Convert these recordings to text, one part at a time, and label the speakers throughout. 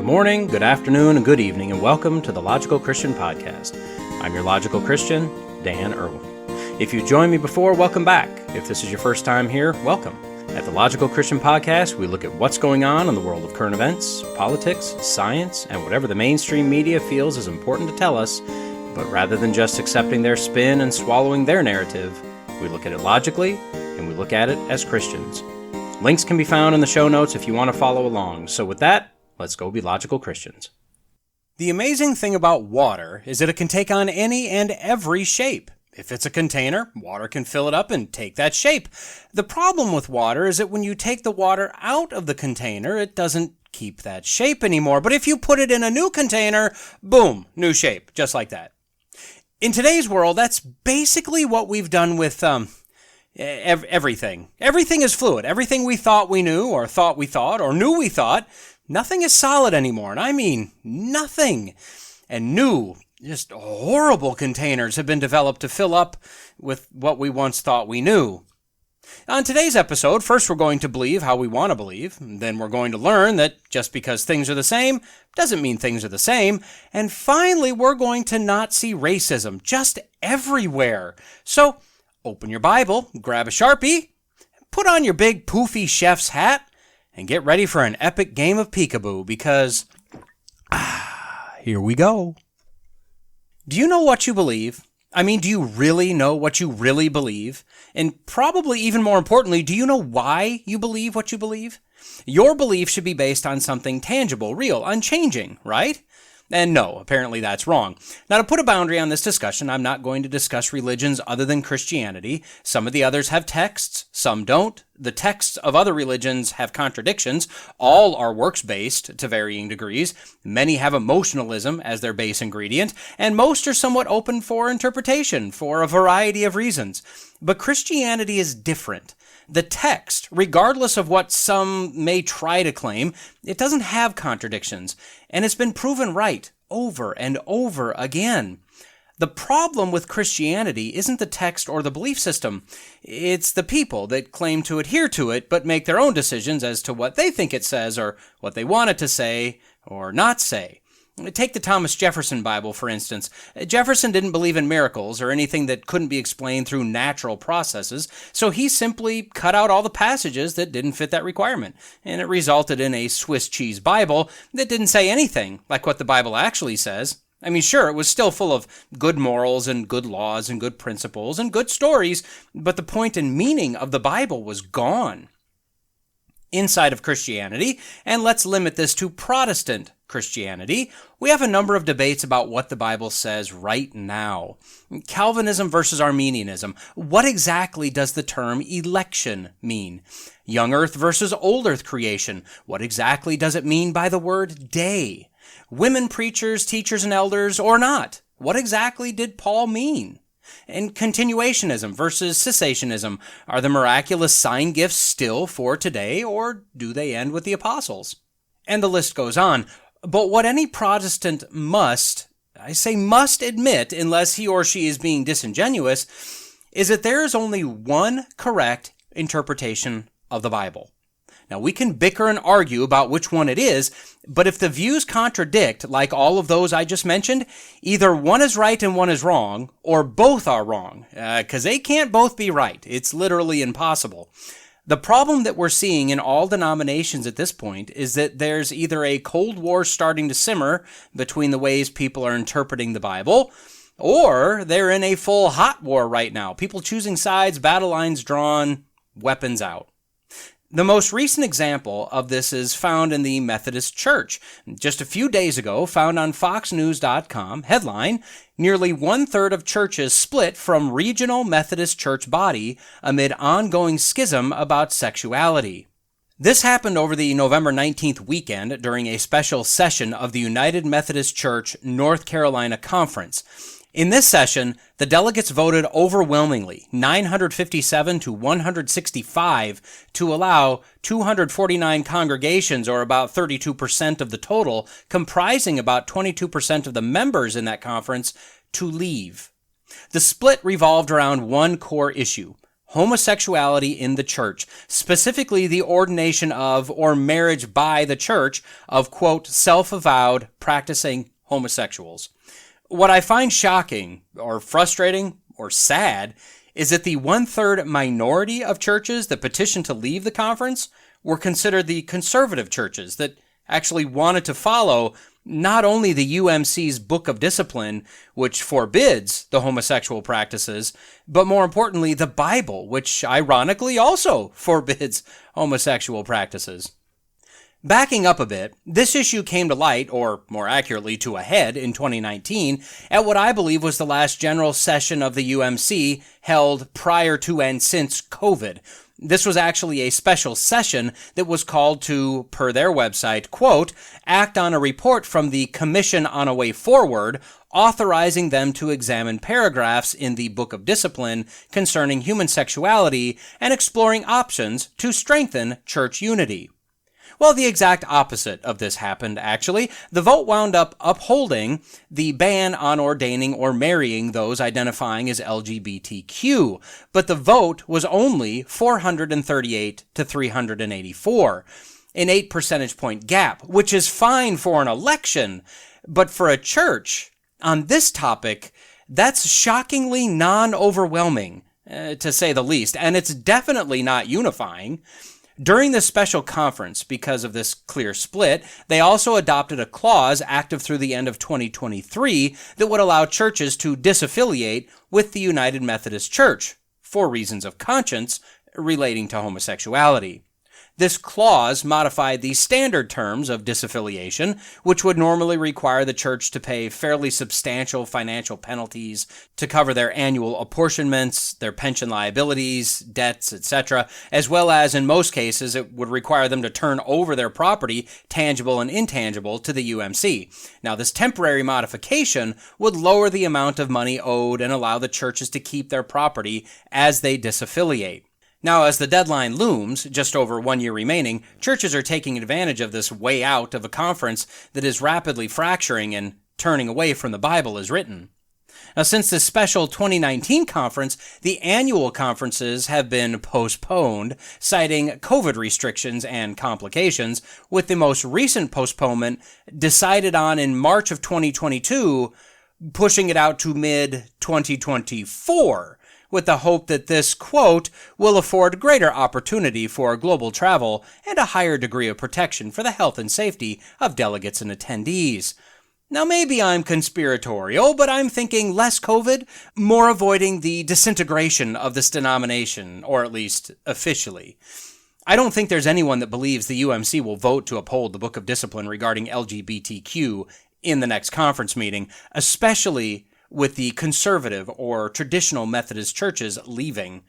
Speaker 1: Good morning, good afternoon, and good evening, and welcome to the Logical Christian Podcast. I'm your Logical Christian, Dan Erwin. If you've joined me before, welcome back. If this is your first time here, welcome. At the Logical Christian Podcast, we look at what's going on in the world of current events, politics, science, and whatever the mainstream media feels is important to tell us, but rather than just accepting their spin and swallowing their narrative, we look at it logically, and we look at it as Christians. Links can be found in the show notes if you want to follow along. So with that, let's go be logical Christians. The amazing thing about water is that it can take on any and every shape. If it's a container, water can fill it up and take that shape. The problem with water is that when you take the water out of the container, it doesn't keep that shape anymore. But if you put it in a new container, boom, new shape, just like that. In today's world, that's basically what we've done with everything. Everything is fluid. Everything we thought we knew, or thought we thought, or knew we thought, nothing is solid anymore. And I mean nothing. And new, just horrible containers have been developed to fill up with what we once thought we knew. On today's episode, first we're going to believe how we want to believe. Then we're going to learn that just because things are the same doesn't mean things are the same. And finally, we're going to not see racism just everywhere. So open your Bible, grab a Sharpie, put on your big poofy chef's hat, and get ready for an epic game of peekaboo because, here we go. Do you know what you believe? I mean, do you really know what you really believe? And probably even more importantly, do you know why you believe what you believe? Your belief should be based on something tangible, real, unchanging, right? And no, apparently that's wrong. Now, to put a boundary on this discussion, I'm not going to discuss religions other than Christianity. Some of the others have texts, some don't. The texts of other religions have contradictions. All are works-based to varying degrees. Many have emotionalism as their base ingredient, and most are somewhat open for interpretation for a variety of reasons. But Christianity is different. The text, regardless of what some may try to claim, it doesn't have contradictions, and it's been proven right over and over again. The problem with Christianity isn't the text or the belief system. It's the people that claim to adhere to it, but make their own decisions as to what they think it says or what they want it to say or not say. Take the Thomas Jefferson Bible, for instance. Jefferson didn't believe in miracles or anything that couldn't be explained through natural processes, so he simply cut out all the passages that didn't fit that requirement, and it resulted in a Swiss cheese Bible that didn't say anything like what the Bible actually says. I mean, sure, it was still full of good morals and good laws and good principles and good stories, but the point and meaning of the Bible was gone. Inside of Christianity, and let's limit this to Protestant Christianity, we have a number of debates about what the Bible says right now. Calvinism versus Arminianism. What exactly does the term election mean? Young earth versus old earth creation. What exactly does it mean by the word day? Women preachers, teachers, and elders, or not? What exactly did Paul mean? And continuationism versus cessationism. Are the miraculous sign gifts still for today, or do they end with the apostles? And the list goes on. But what any Protestant must admit, unless he or she is being disingenuous, is that there is only one correct interpretation of the Bible. Now, we can bicker and argue about which one it is, but if the views contradict, like all of those I just mentioned, either one is right and one is wrong, or both are wrong, because they can't both be right. It's literally impossible. The problem that we're seeing in all denominations at this point is that there's either a Cold War starting to simmer between the ways people are interpreting the Bible, or they're in a full hot war right now. People choosing sides, battle lines drawn, weapons out. The most recent example of this is found in the Methodist Church. Just a few days ago, found on FoxNews.com, headline, nearly one-third of churches split from regional Methodist church body amid ongoing schism about sexuality. This happened over the November 19th weekend during a special session of the United Methodist Church North Carolina Conference. In this session, the delegates voted overwhelmingly, 957 to 165, to allow 249 congregations, or about 32% of the total, comprising about 22% of the members in that conference, to leave. The split revolved around one core issue: homosexuality in the church, specifically the ordination of or marriage by the church of, quote, self-avowed practicing homosexuals. What I find shocking or frustrating or sad is that the one-third minority of churches that petitioned to leave the conference were considered the conservative churches that actually wanted to follow not only the UMC's Book of Discipline, which forbids the homosexual practices, but more importantly, the Bible, which ironically also forbids homosexual practices. Backing up a bit, this issue came to light, or more accurately, to a head in 2019 at what I believe was the last general session of the UMC held prior to and since COVID. This was actually a special session that was called to, per their website, quote, act on a report from the Commission on a Way Forward, authorizing them to examine paragraphs in the Book of Discipline concerning human sexuality and exploring options to strengthen church unity. Well, the exact opposite of this happened, actually. The vote wound up upholding the ban on ordaining or marrying those identifying as LGBTQ, but the vote was only 438 to 384, an 8 percentage point gap, which is fine for an election, but for a church, on this topic, that's shockingly non-overwhelming, to say the least, and it's definitely not unifying. During this special conference, because of this clear split, they also adopted a clause active through the end of 2023 that would allow churches to disaffiliate with the United Methodist Church for reasons of conscience relating to homosexuality. This clause modified the standard terms of disaffiliation, which would normally require the church to pay fairly substantial financial penalties to cover their annual apportionments, their pension liabilities, debts, etc., as well as, in most cases, it would require them to turn over their property, tangible and intangible, to the UMC. Now, this temporary modification would lower the amount of money owed and allow the churches to keep their property as they disaffiliate. Now, as the deadline looms, just over 1 year remaining, churches are taking advantage of this way out of a conference that is rapidly fracturing and turning away from the Bible as written. Now, since this special 2019 conference, the annual conferences have been postponed, citing COVID restrictions and complications, with the most recent postponement decided on in March of 2022, pushing it out to mid-2024. With the hope that this, quote, will afford greater opportunity for global travel and a higher degree of protection for the health and safety of delegates and attendees. Now, maybe I'm conspiratorial, but I'm thinking less COVID, more avoiding the disintegration of this denomination, or at least officially. I don't think there's anyone that believes the UMC will vote to uphold the Book of Discipline regarding LGBTQ in the next conference meeting, especially with the conservative or traditional Methodist churches leaving.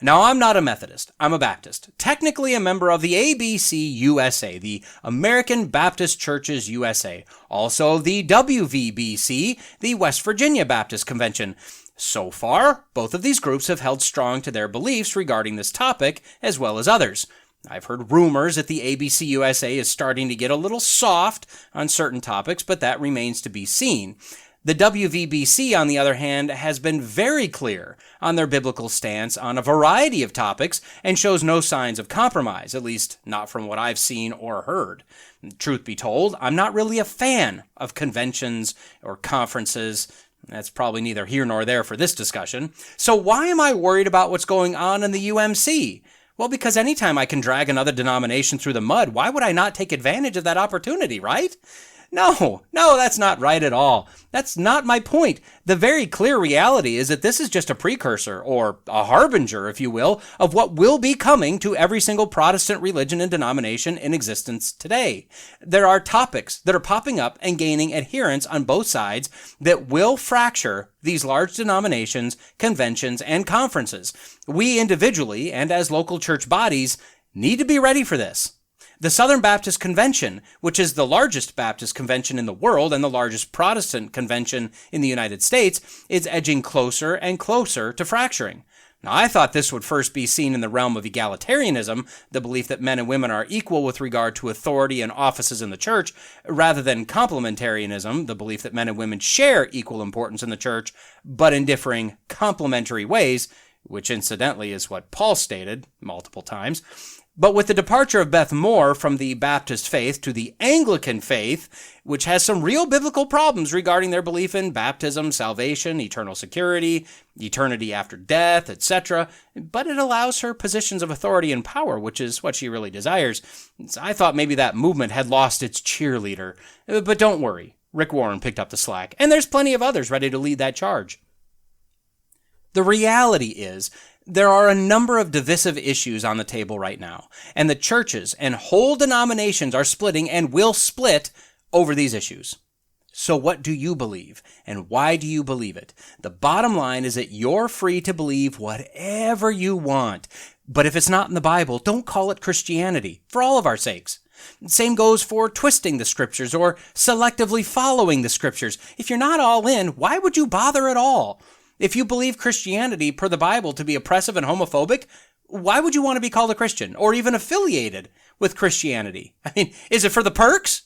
Speaker 1: Now, I'm not a Methodist. I'm a Baptist. Technically a member of the ABC USA, the American Baptist Churches USA. Also the WVBC, the West Virginia Baptist Convention. So far, both of these groups have held strong to their beliefs regarding this topic, as well as others. I've heard rumors that the ABC USA is starting to get a little soft on certain topics, but that remains to be seen. The WVBC, on the other hand, has been very clear on their biblical stance on a variety of topics and shows no signs of compromise, at least not from what I've seen or heard. Truth be told, I'm not really a fan of conventions or conferences. That's probably neither here nor there for this discussion. So why am I worried about what's going on in the UMC? Well, because anytime I can drag another denomination through the mud, why would I not take advantage of that opportunity, right? No, that's not right at all. That's not my point. The very clear reality is that this is just a precursor, or a harbinger, if you will, of what will be coming to every single Protestant religion and denomination in existence today. There are topics that are popping up and gaining adherents on both sides that will fracture these large denominations, conventions, and conferences. We individually, and as local church bodies, need to be ready for this. The Southern Baptist Convention, which is the largest Baptist convention in the world and the largest Protestant convention in the United States, is edging closer and closer to fracturing. Now, I thought this would first be seen in the realm of egalitarianism, the belief that men and women are equal with regard to authority and offices in the church, rather than complementarianism, the belief that men and women share equal importance in the church, but in differing complementary ways, which incidentally is what Paul stated multiple times. But with the departure of Beth Moore from the Baptist faith to the Anglican faith, which has some real biblical problems regarding their belief in baptism, salvation, eternal security, eternity after death, etc., but it allows her positions of authority and power, which is what she really desires. So I thought maybe that movement had lost its cheerleader. But don't worry, Rick Warren picked up the slack, and there's plenty of others ready to lead that charge. The reality is, there are a number of divisive issues on the table right now, and the churches and whole denominations are splitting and will split over these issues. So what do you believe, and why do you believe it? The bottom line is that you're free to believe whatever you want, but if it's not in the Bible, don't call it Christianity, for all of our sakes. Same goes for twisting the scriptures or selectively following the scriptures. If you're not all in, why would you bother at all? If you believe Christianity per the Bible to be oppressive and homophobic, why would you want to be called a Christian or even affiliated with Christianity? I mean, is it for the perks?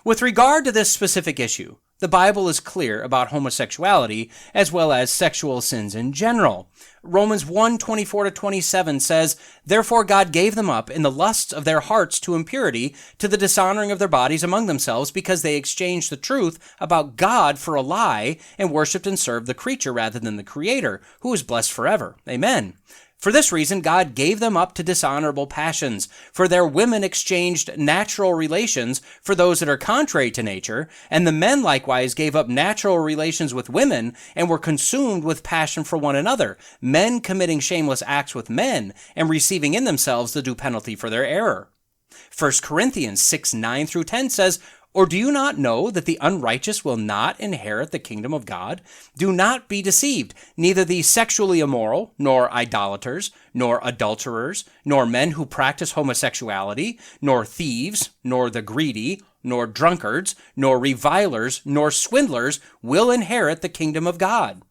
Speaker 1: With regard to this specific issue, the Bible is clear about homosexuality as well as sexual sins in general. Romans 1:24-27 says, "Therefore God gave them up in the lusts of their hearts to impurity, to the dishonoring of their bodies among themselves, because they exchanged the truth about God for a lie, and worshipped and served the creature rather than the Creator, who is blessed forever. Amen. For this reason, God gave them up to dishonorable passions, for their women exchanged natural relations for those that are contrary to nature, and the men likewise gave up natural relations with women, and were consumed with passion for one another, men committing shameless acts with men, and receiving in themselves the due penalty for their error." 1 Corinthians 6:9-10 says, "Or do you not know that the unrighteous will not inherit the kingdom of God? Do not be deceived. Neither the sexually immoral, nor idolaters, nor adulterers, nor men who practice homosexuality, nor thieves, nor the greedy, nor drunkards, nor revilers, nor swindlers will inherit the kingdom of God."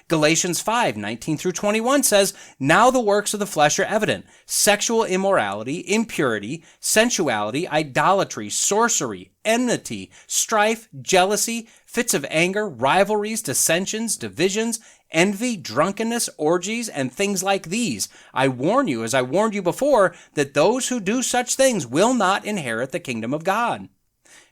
Speaker 1: Galatians 5:19-21 says, "Now the works of the flesh are evident: sexual immorality, impurity, sensuality, idolatry, sorcery, enmity, strife, jealousy, fits of anger, rivalries, dissensions, divisions, envy, drunkenness, orgies, and things like these. I warn you, as I warned you before, that those who do such things will not inherit the kingdom of God."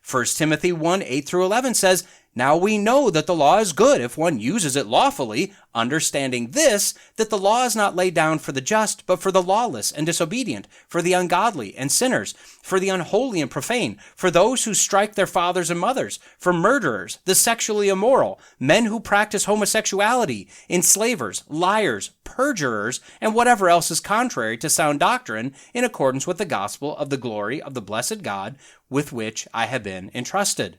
Speaker 1: 1 Timothy 1:8-11 says, "Now we know that the law is good if one uses it lawfully, understanding this, that the law is not laid down for the just, but for the lawless and disobedient, for the ungodly and sinners, for the unholy and profane, for those who strike their fathers and mothers, for murderers, the sexually immoral, men who practice homosexuality, enslavers, liars, perjurers, and whatever else is contrary to sound doctrine, in accordance with the gospel of the glory of the blessed God, with which I have been entrusted."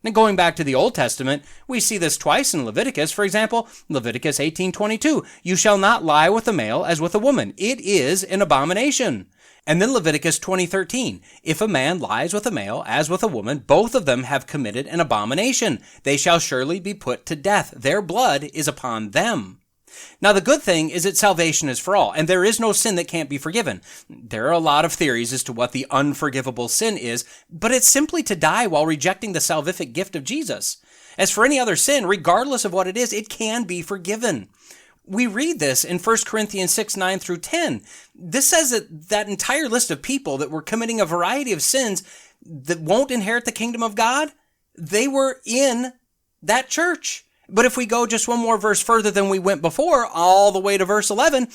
Speaker 1: Now, going back to the Old Testament, we see this twice in Leviticus. For example, Leviticus 18:22, "You shall not lie with a male as with a woman. It is an abomination." And then Leviticus 20:13, "If a man lies with a male as with a woman, both of them have committed an abomination. They shall surely be put to death. Their blood is upon them." Now, the good thing is that salvation is for all, and there is no sin that can't be forgiven. There are a lot of theories as to what the unforgivable sin is, but it's simply to die while rejecting the salvific gift of Jesus. As for any other sin, regardless of what it is, it can be forgiven. We read this in 1 Corinthians 6:9-10. This says that entire list of people that were committing a variety of sins that won't inherit the kingdom of God, they were in that church. But if we go just one more verse further than we went before, all the way to verse 11,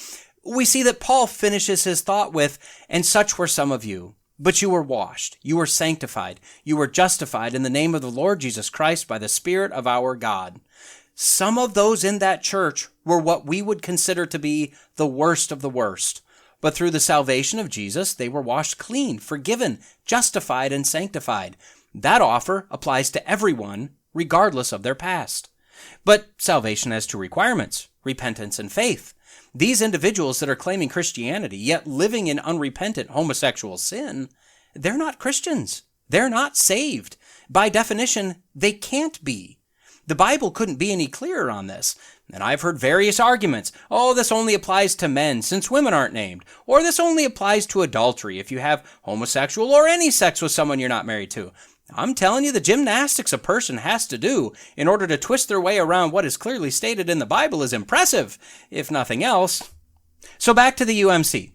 Speaker 1: we see that Paul finishes his thought with, "And such were some of you. But you were washed, you were sanctified, you were justified in the name of the Lord Jesus Christ by the Spirit of our God." Some of those in that church were what we would consider to be the worst of the worst. But through the salvation of Jesus, they were washed clean, forgiven, justified, and sanctified. That offer applies to everyone, regardless of their past. But salvation has two requirements: repentance and faith. These individuals that are claiming Christianity, yet living in unrepentant homosexual sin, they're not Christians. They're not saved. By definition, they can't be. The Bible couldn't be any clearer on this. And I've heard various arguments. Oh, this only applies to men since women aren't named. Or this only applies to adultery if you have homosexual or any sex with someone you're not married to. I'm telling you, the gymnastics a person has to do in order to twist their way around what is clearly stated in the Bible is impressive, if nothing else. So back to the UMC.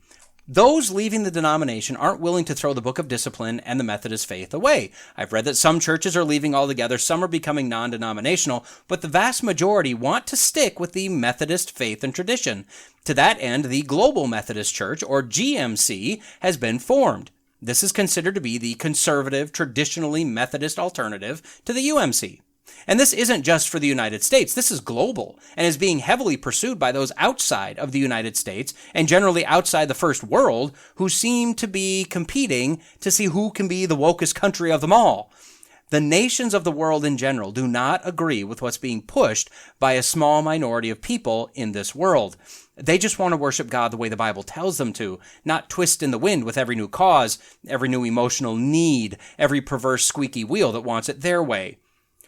Speaker 1: Those leaving the denomination aren't willing to throw the Book of Discipline and the Methodist faith away. I've read that some churches are leaving altogether, some are becoming non-denominational, but the vast majority want to stick with the Methodist faith and tradition. To that end, the Global Methodist Church, or GMC, has been formed. This is considered to be the conservative, traditionally Methodist alternative to the UMC. And this isn't just for the United States. This is global and is being heavily pursued by those outside of the United States and generally outside the first world who seem to be competing to see who can be the wokest country of them all. The nations of the world in general do not agree with what's being pushed by a small minority of people in this world. They just want to worship God the way the Bible tells them to, not twist in the wind with every new cause, every new emotional need, every perverse squeaky wheel that wants it their way.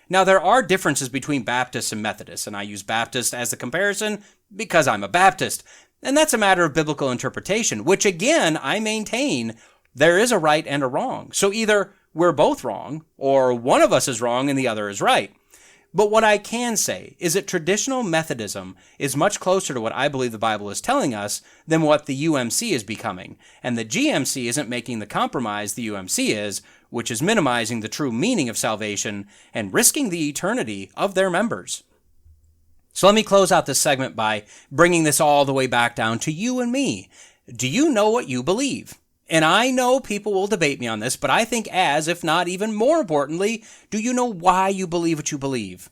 Speaker 1: Now, there are differences between Baptists and Methodists, and I use Baptist as the comparison because I'm a Baptist. And that's a matter of biblical interpretation, which again, I maintain there is a right and a wrong. So either we're both wrong, or one of us is wrong and the other is right. But what I can say is that traditional Methodism is much closer to what I believe the Bible is telling us than what the UMC is becoming. And the GMC isn't making the compromise the UMC is, which is minimizing the true meaning of salvation and risking the eternity of their members. So let me close out this segment by bringing this all the way back down to you and me. Do you know what you believe? And I know people will debate me on this, but I think as, if not even more importantly, do you know why you believe what you believe?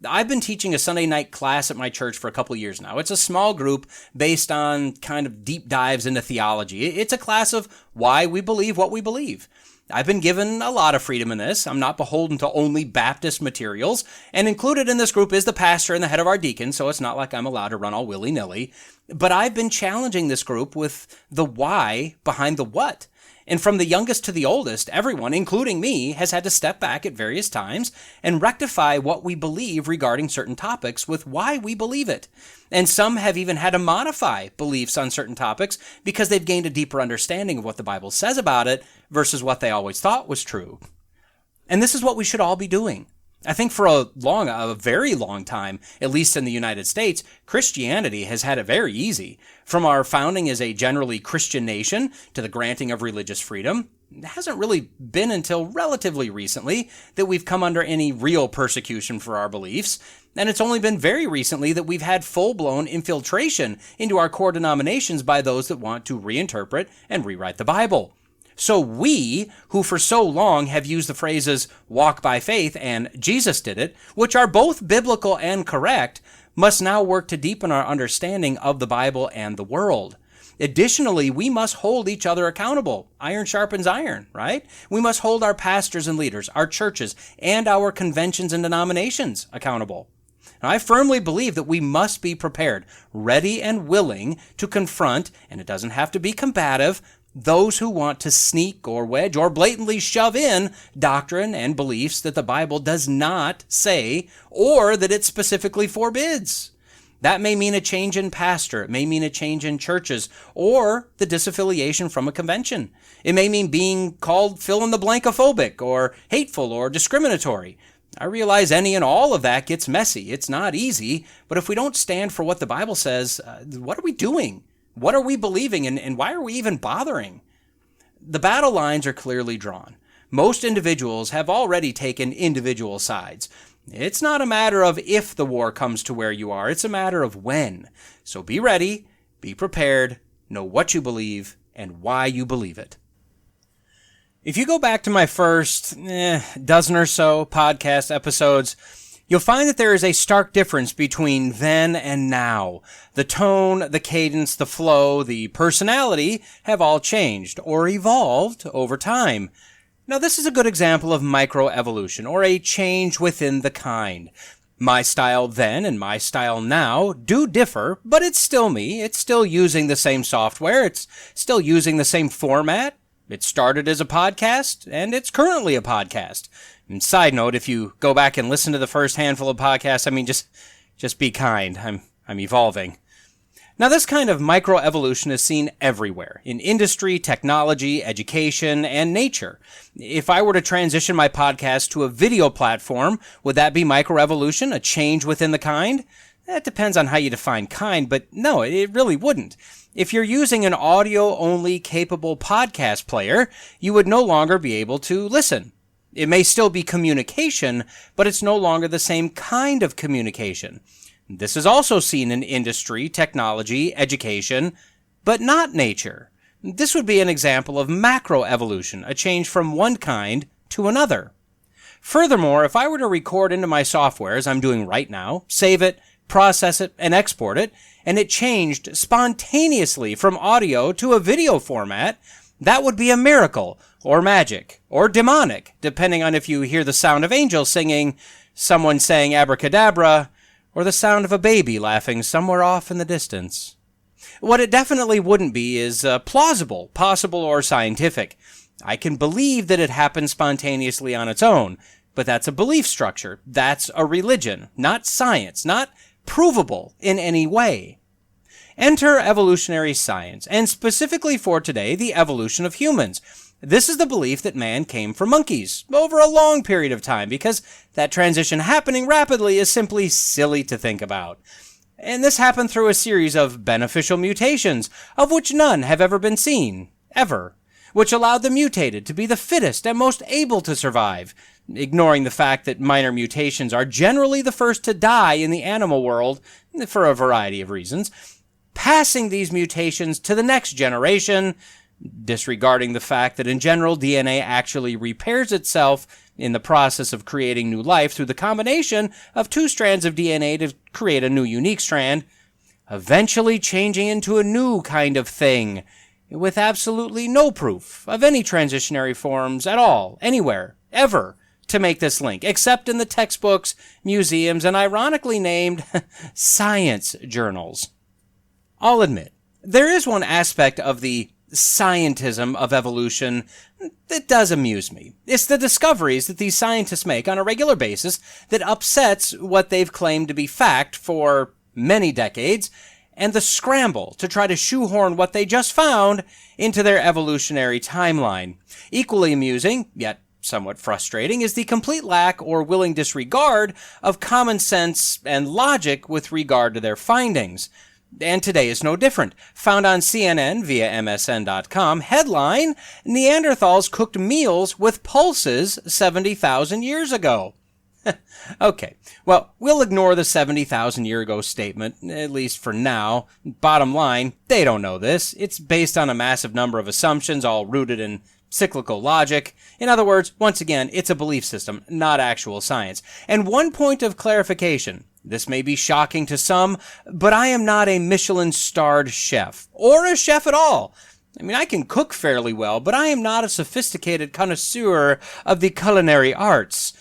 Speaker 1: I've been teaching a Sunday night class at my church for a couple years now. It's a small group based on kind of deep dives into theology. It's a class of why we believe what we believe. I've been given a lot of freedom in this. I'm not beholden to only Baptist materials, and included in this group is the pastor and the head of our deacons, so it's not like I'm allowed to run all willy-nilly. But I've been challenging this group with the why behind the what. And from the youngest to the oldest, everyone, including me, has had to step back at various times and rectify what we believe regarding certain topics with why we believe it. And some have even had to modify beliefs on certain topics because they've gained a deeper understanding of what the Bible says about it versus what they always thought was true. And this is what we should all be doing. I think for a very long time, at least in the United States, Christianity has had it very easy. From our founding as a generally Christian nation to the granting of religious freedom, it hasn't really been until relatively recently that we've come under any real persecution for our beliefs. And it's only been very recently that we've had full-blown infiltration into our core denominations by those that want to reinterpret and rewrite the Bible. So we, who for so long have used the phrases walk by faith and Jesus did it, which are both biblical and correct, must now work to deepen our understanding of the Bible and the world. Additionally, we must hold each other accountable. Iron sharpens iron, right? We must hold our pastors and leaders, our churches, and our conventions and denominations accountable. Now, I firmly believe that we must be prepared, ready and willing to confront, and it doesn't have to be combative, those who want to sneak or wedge or blatantly shove in doctrine and beliefs that the Bible does not say or that it specifically forbids. That may mean a change in pastor. It may mean a change in churches or the disaffiliation from a convention. It may mean being called fill-in-the-blankophobic or hateful or discriminatory. I realize any and all of that gets messy. It's not easy, but if we don't stand for what the Bible says, what are we doing? What are we believing, and why are we even bothering? The battle lines are clearly drawn. Most individuals have already taken individual sides. It's not a matter of if the war comes to where you are, it's a matter of when. So be ready, be prepared, know what you believe, and why you believe it. If you go back to my first dozen or so podcast episodes, you'll find that there is a stark difference between then and now. The tone, the cadence, the flow, the personality have all changed or evolved over time. Now, this is a good example of microevolution, or a change within the kind. My style then and my style now do differ, but it's still me. It's still using the same software. It's still using the same format. It started as a podcast, and it's currently a podcast. And side note, if you go back and listen to the first handful of podcasts, just be kind. I'm evolving. Now, this kind of microevolution is seen everywhere, in industry, technology, education, and nature. If I were to transition my podcast to a video platform, would that be microevolution, a change within the kind? That depends on how you define kind, but no, it really wouldn't. If you're using an audio-only capable podcast player, you would no longer be able to listen. It may still be communication, but it's no longer the same kind of communication. This is also seen in industry, technology, education, but not nature. This would be an example of macroevolution, a change from one kind to another. Furthermore, if I were to record into my software, as I'm doing right now, save it, process it, and export it, and it changed spontaneously from audio to a video format, that would be a miracle, or magic, or demonic, depending on if you hear the sound of angels singing, someone saying abracadabra, or the sound of a baby laughing somewhere off in the distance. What it definitely wouldn't be is plausible, possible, or scientific. I can believe that it happened spontaneously on its own, but that's a belief structure. That's a religion, not science, not provable in any way. Enter evolutionary science, and specifically for today, the evolution of humans. This is the belief that man came from monkeys over a long period of time, because that transition happening rapidly is simply silly to think about. And this happened through a series of beneficial mutations, of which none have ever been seen, ever, which allowed the mutated to be the fittest and most able to survive, ignoring the fact that minor mutations are generally the first to die in the animal world for a variety of reasons, passing these mutations to the next generation, disregarding the fact that in general DNA actually repairs itself in the process of creating new life through the combination of two strands of DNA to create a new unique strand, eventually changing into a new kind of thing, with absolutely no proof of any transitionary forms at all, anywhere, ever, to make this link, except in the textbooks, museums, and ironically named science journals. I'll admit, there is one aspect of the scientism of evolution that does amuse me. It's the discoveries that these scientists make on a regular basis that upsets what they've claimed to be fact for many decades, and the scramble to try to shoehorn what they just found into their evolutionary timeline. Equally amusing, yet somewhat frustrating, is the complete lack or willing disregard of common sense and logic with regard to their findings. And today is no different. Found on CNN via MSN.com, headline, Neanderthals cooked meals with pulses 70,000 years ago. Okay, well, we'll ignore the 70,000 year ago statement, at least for now. Bottom line, they don't know this. It's based on a massive number of assumptions, all rooted in cyclical logic. In other words, once again, it's a belief system, not actual science. And one point of clarification. This may be shocking to some, but I am not a Michelin-starred chef, or a chef at all. I mean, I can cook fairly well, but I am not a sophisticated connoisseur of the culinary arts.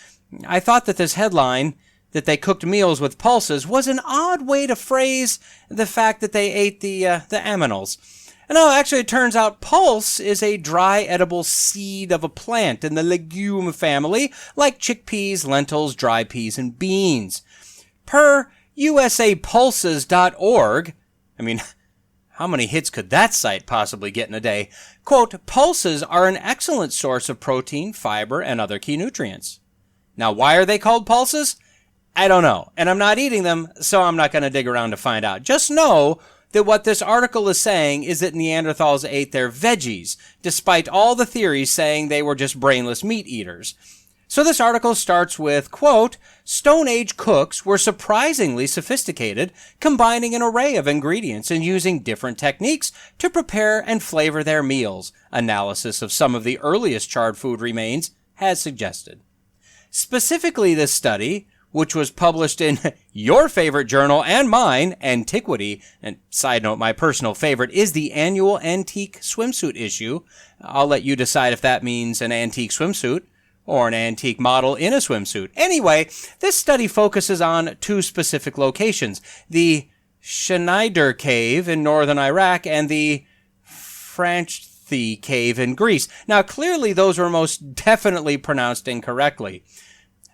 Speaker 1: I thought that this headline, that they cooked meals with pulses, was an odd way to phrase the fact that they ate the aminals. No, actually, it turns out pulse is a dry edible seed of a plant in the legume family, like chickpeas, lentils, dry peas, and beans. Per usapulses.org, I mean, how many hits could that site possibly get in a day? Quote, pulses are an excellent source of protein, fiber, and other key nutrients. Now, why are they called pulses? I don't know, and I'm not eating them, so I'm not going to dig around to find out. Just know that what this article is saying is that Neanderthals ate their veggies, despite all the theories saying they were just brainless meat eaters. So this article starts with, quote, Stone Age cooks were surprisingly sophisticated, combining an array of ingredients and using different techniques to prepare and flavor their meals, analysis of some of the earliest charred food remains has suggested. Specifically, this study, which was published in your favorite journal and mine, Antiquity, and side note, my personal favorite is the annual antique swimsuit issue. I'll let you decide if that means an antique swimsuit or an antique model in a swimsuit. Anyway, this study focuses on two specific locations, the Schneider Cave in northern Iraq and the Franchi Cave in Greece. Now, clearly those were most definitely pronounced incorrectly.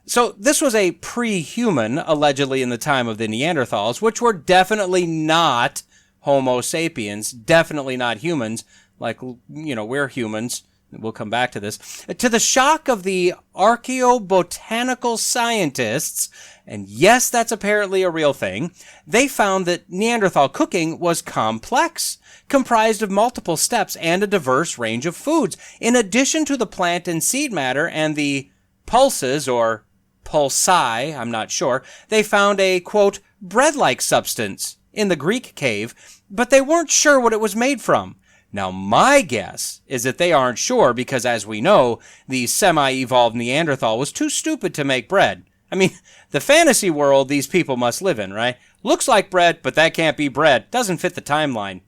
Speaker 1: So this was a pre-human, allegedly in the time of the Neanderthals, which were definitely not Homo sapiens, definitely not humans, like, we're humans. We'll come back to this. To the shock of the archaeobotanical scientists, and yes, that's apparently a real thing, they found that Neanderthal cooking was complex, comprised of multiple steps and a diverse range of foods. In addition to the plant and seed matter and the pulses, or pulsi, I'm not sure, they found a, quote, bread-like substance in the Greek cave, but they weren't sure what it was made from. Now, my guess is that they aren't sure because, as we know, the semi-evolved Neanderthal was too stupid to make bread. I mean, the fantasy world these people must live in, right? Looks like bread, but that can't be bread. Doesn't fit the timeline.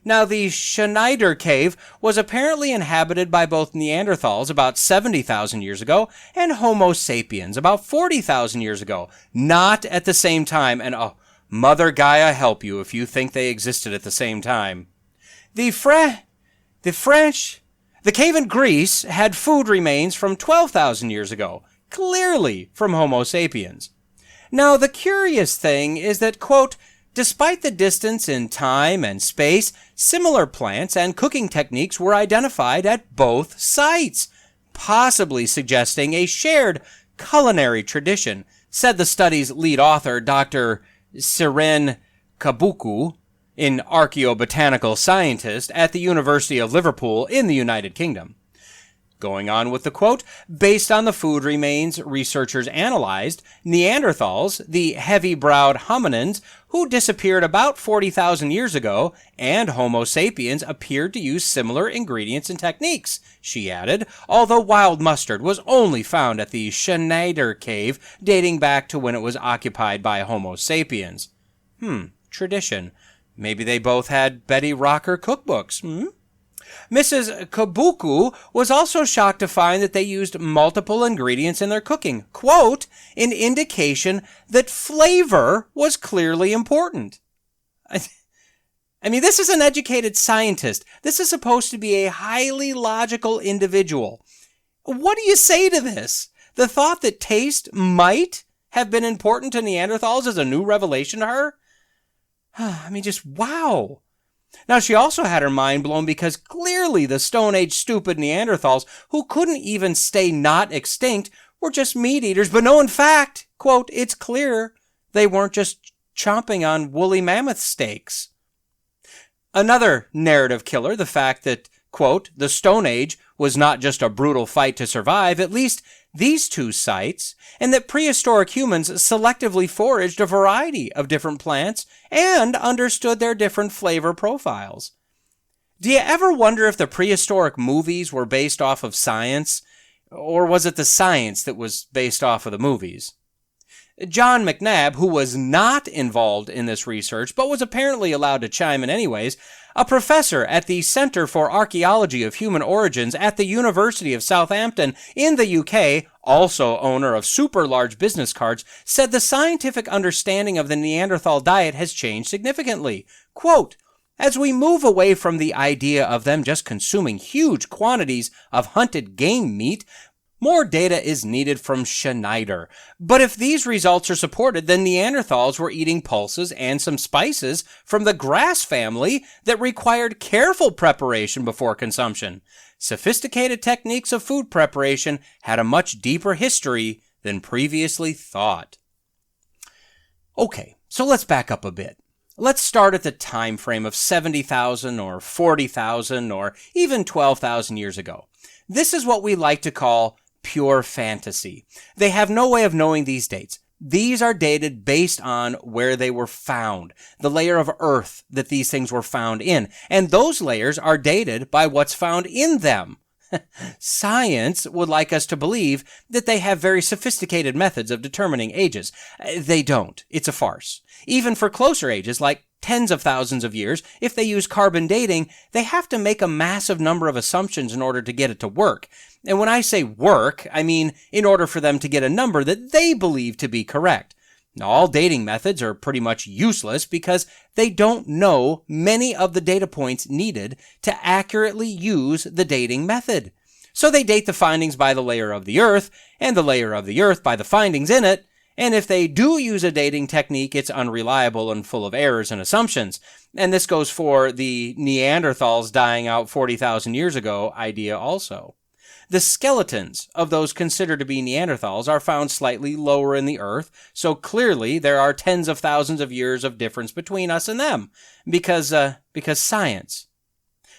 Speaker 1: Now, the Schneider Cave was apparently inhabited by both Neanderthals about 70,000 years ago and Homo sapiens about 40,000 years ago. Not at the same time, and Mother Gaia help you if you think they existed at the same time. The cave in Greece had food remains from 12,000 years ago, clearly from Homo sapiens. Now, the curious thing is that, quote, despite the distance in time and space, similar plants and cooking techniques were identified at both sites, possibly suggesting a shared culinary tradition, said the study's lead author, Dr. Siren Kabuku, an archaeobotanical scientist at the University of Liverpool in the United Kingdom. Going on with the quote, based on the food remains researchers analyzed, Neanderthals, the heavy-browed hominins who disappeared about 40,000 years ago, and Homo sapiens appeared to use similar ingredients and techniques, she added, although wild mustard was only found at the Schneider Cave, dating back to when it was occupied by Homo sapiens. Tradition. Maybe they both had Betty Rocker cookbooks, Mrs. Kabuku was also shocked to find that they used multiple ingredients in their cooking. Quote, an indication that flavor was clearly important. I mean, this is an educated scientist. This is supposed to be a highly logical individual. What do you say to this? The thought that taste might have been important to Neanderthals is a new revelation to her? I mean, just wow. Now, she also had her mind blown because clearly the Stone Age stupid Neanderthals who couldn't even stay not extinct were just meat eaters. But no, in fact, quote, it's clear they weren't just chomping on woolly mammoth steaks. Another narrative killer, the fact that, quote, the Stone Age was not just a brutal fight to survive, at least these two sites, and that prehistoric humans selectively foraged a variety of different plants and understood their different flavor profiles. Do you ever wonder if the prehistoric movies were based off of science, or was it the science that was based off of the movies? John McNabb, who was not involved in this research, but was apparently allowed to chime in anyways, a professor at the Center for Archaeology of Human Origins at the University of Southampton in the UK, also owner of super large business cards, said the scientific understanding of the Neanderthal diet has changed significantly. Quote, as we move away from the idea of them just consuming huge quantities of hunted game meat, more data is needed from Schneider. But if these results are supported, then Neanderthals were eating pulses and some spices from the grass family that required careful preparation before consumption. Sophisticated techniques of food preparation had a much deeper history than previously thought. Okay, so let's back up a bit. Let's start at the time frame of 70,000 or 40,000 or even 12,000 years ago. This is what we like to call pure fantasy. They have no way of knowing these dates. These are dated based on where they were found, the layer of earth that these things were found in, and those layers are dated by what's found in them. Science would like us to believe that they have very sophisticated methods of determining ages. They don't. It's a farce. Even for closer ages, like tens of thousands of years, if they use carbon dating, they have to make a massive number of assumptions in order to get it to work. And when I say work, I mean in order for them to get a number that they believe to be correct. Now, all dating methods are pretty much useless because they don't know many of the data points needed to accurately use the dating method. So they date the findings by the layer of the Earth, and the layer of the Earth by the findings in it, And if they do use a dating technique, it's unreliable and full of errors and assumptions. And this goes for the Neanderthals dying out 40,000 years ago idea also. The skeletons of those considered to be Neanderthals are found slightly lower in the earth, so clearly there are tens of thousands of years of difference between us and them, because science.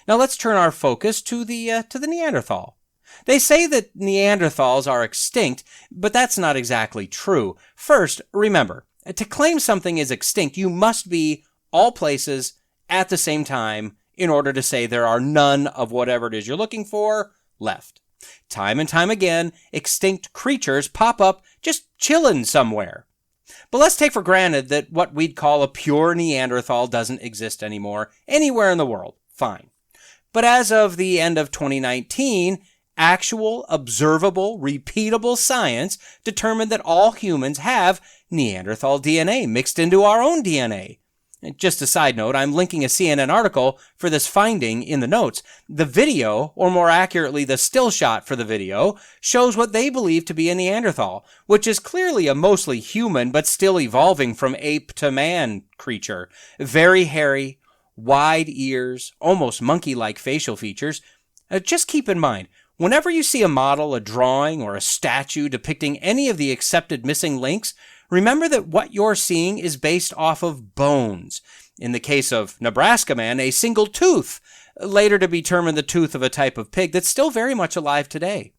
Speaker 1: Now let's turn our focus to the Neanderthal. They say that Neanderthals are extinct, but that's not exactly true. First, remember, to claim something is extinct, you must be all places at the same time in order to say there are none of whatever it is you're looking for left. Time and time again, extinct creatures pop up just chilling somewhere. But let's take for granted that what we'd call a pure Neanderthal doesn't exist anymore anywhere in the world. Fine. But as of the end of 2019, actual, observable, repeatable science determined that all humans have Neanderthal DNA mixed into our own DNA. And just a side note, I'm linking a CNN article for this finding in the notes. The video, or more accurately the still shot for the video, shows what they believe to be a Neanderthal, which is clearly a mostly human but still evolving from ape to man creature. Very hairy, wide ears, almost monkey-like facial features. Just keep in mind, whenever you see a model, a drawing, or a statue depicting any of the accepted missing links, remember that what you're seeing is based off of bones. In the case of Nebraska Man, a single tooth, later to be determined the tooth of a type of pig that's still very much alive today.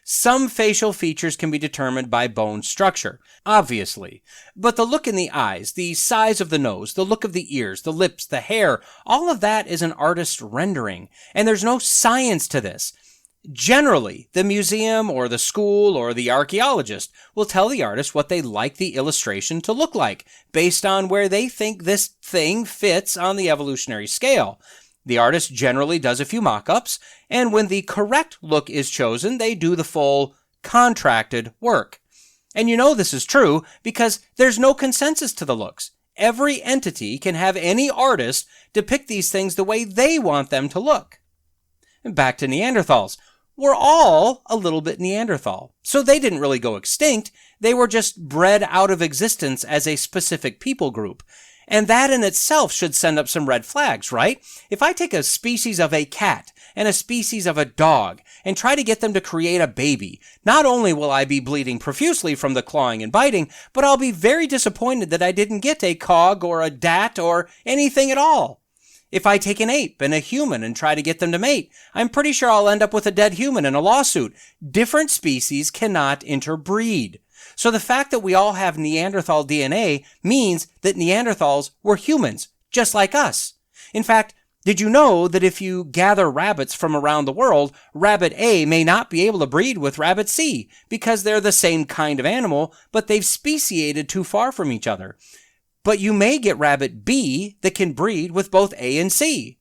Speaker 1: Some facial features can be determined by bone structure, obviously, but the look in the eyes, the size of the nose, the look of the ears, the lips, the hair, all of that is an artist's rendering, and there's no science to this. Generally, the museum or the school or the archaeologist will tell the artist what they'd like the illustration to look like, based on where they think this thing fits on the evolutionary scale. The artist generally does a few mock-ups, and when the correct look is chosen, they do the full, contracted work. And you know this is true because there's no consensus to the looks. Every entity can have any artist depict these things the way they want them to look. And back to Neanderthals. We're all a little bit Neanderthal. So they didn't really go extinct. They were just bred out of existence as a specific people group. And that in itself should send up some red flags, right? If I take a species of a cat and a species of a dog and try to get them to create a baby, not only will I be bleeding profusely from the clawing and biting, but I'll be very disappointed that I didn't get a cog or a dat or anything at all. If I take an ape and a human and try to get them to mate, I'm pretty sure I'll end up with a dead human in a lawsuit. Different species cannot interbreed. So the fact that we all have Neanderthal DNA means that Neanderthals were humans, just like us. In fact, did you know that if you gather rabbits from around the world, rabbit A may not be able to breed with rabbit C because they're the same kind of animal, but they've speciated too far from each other. But you may get rabbit B that can breed with both A and C.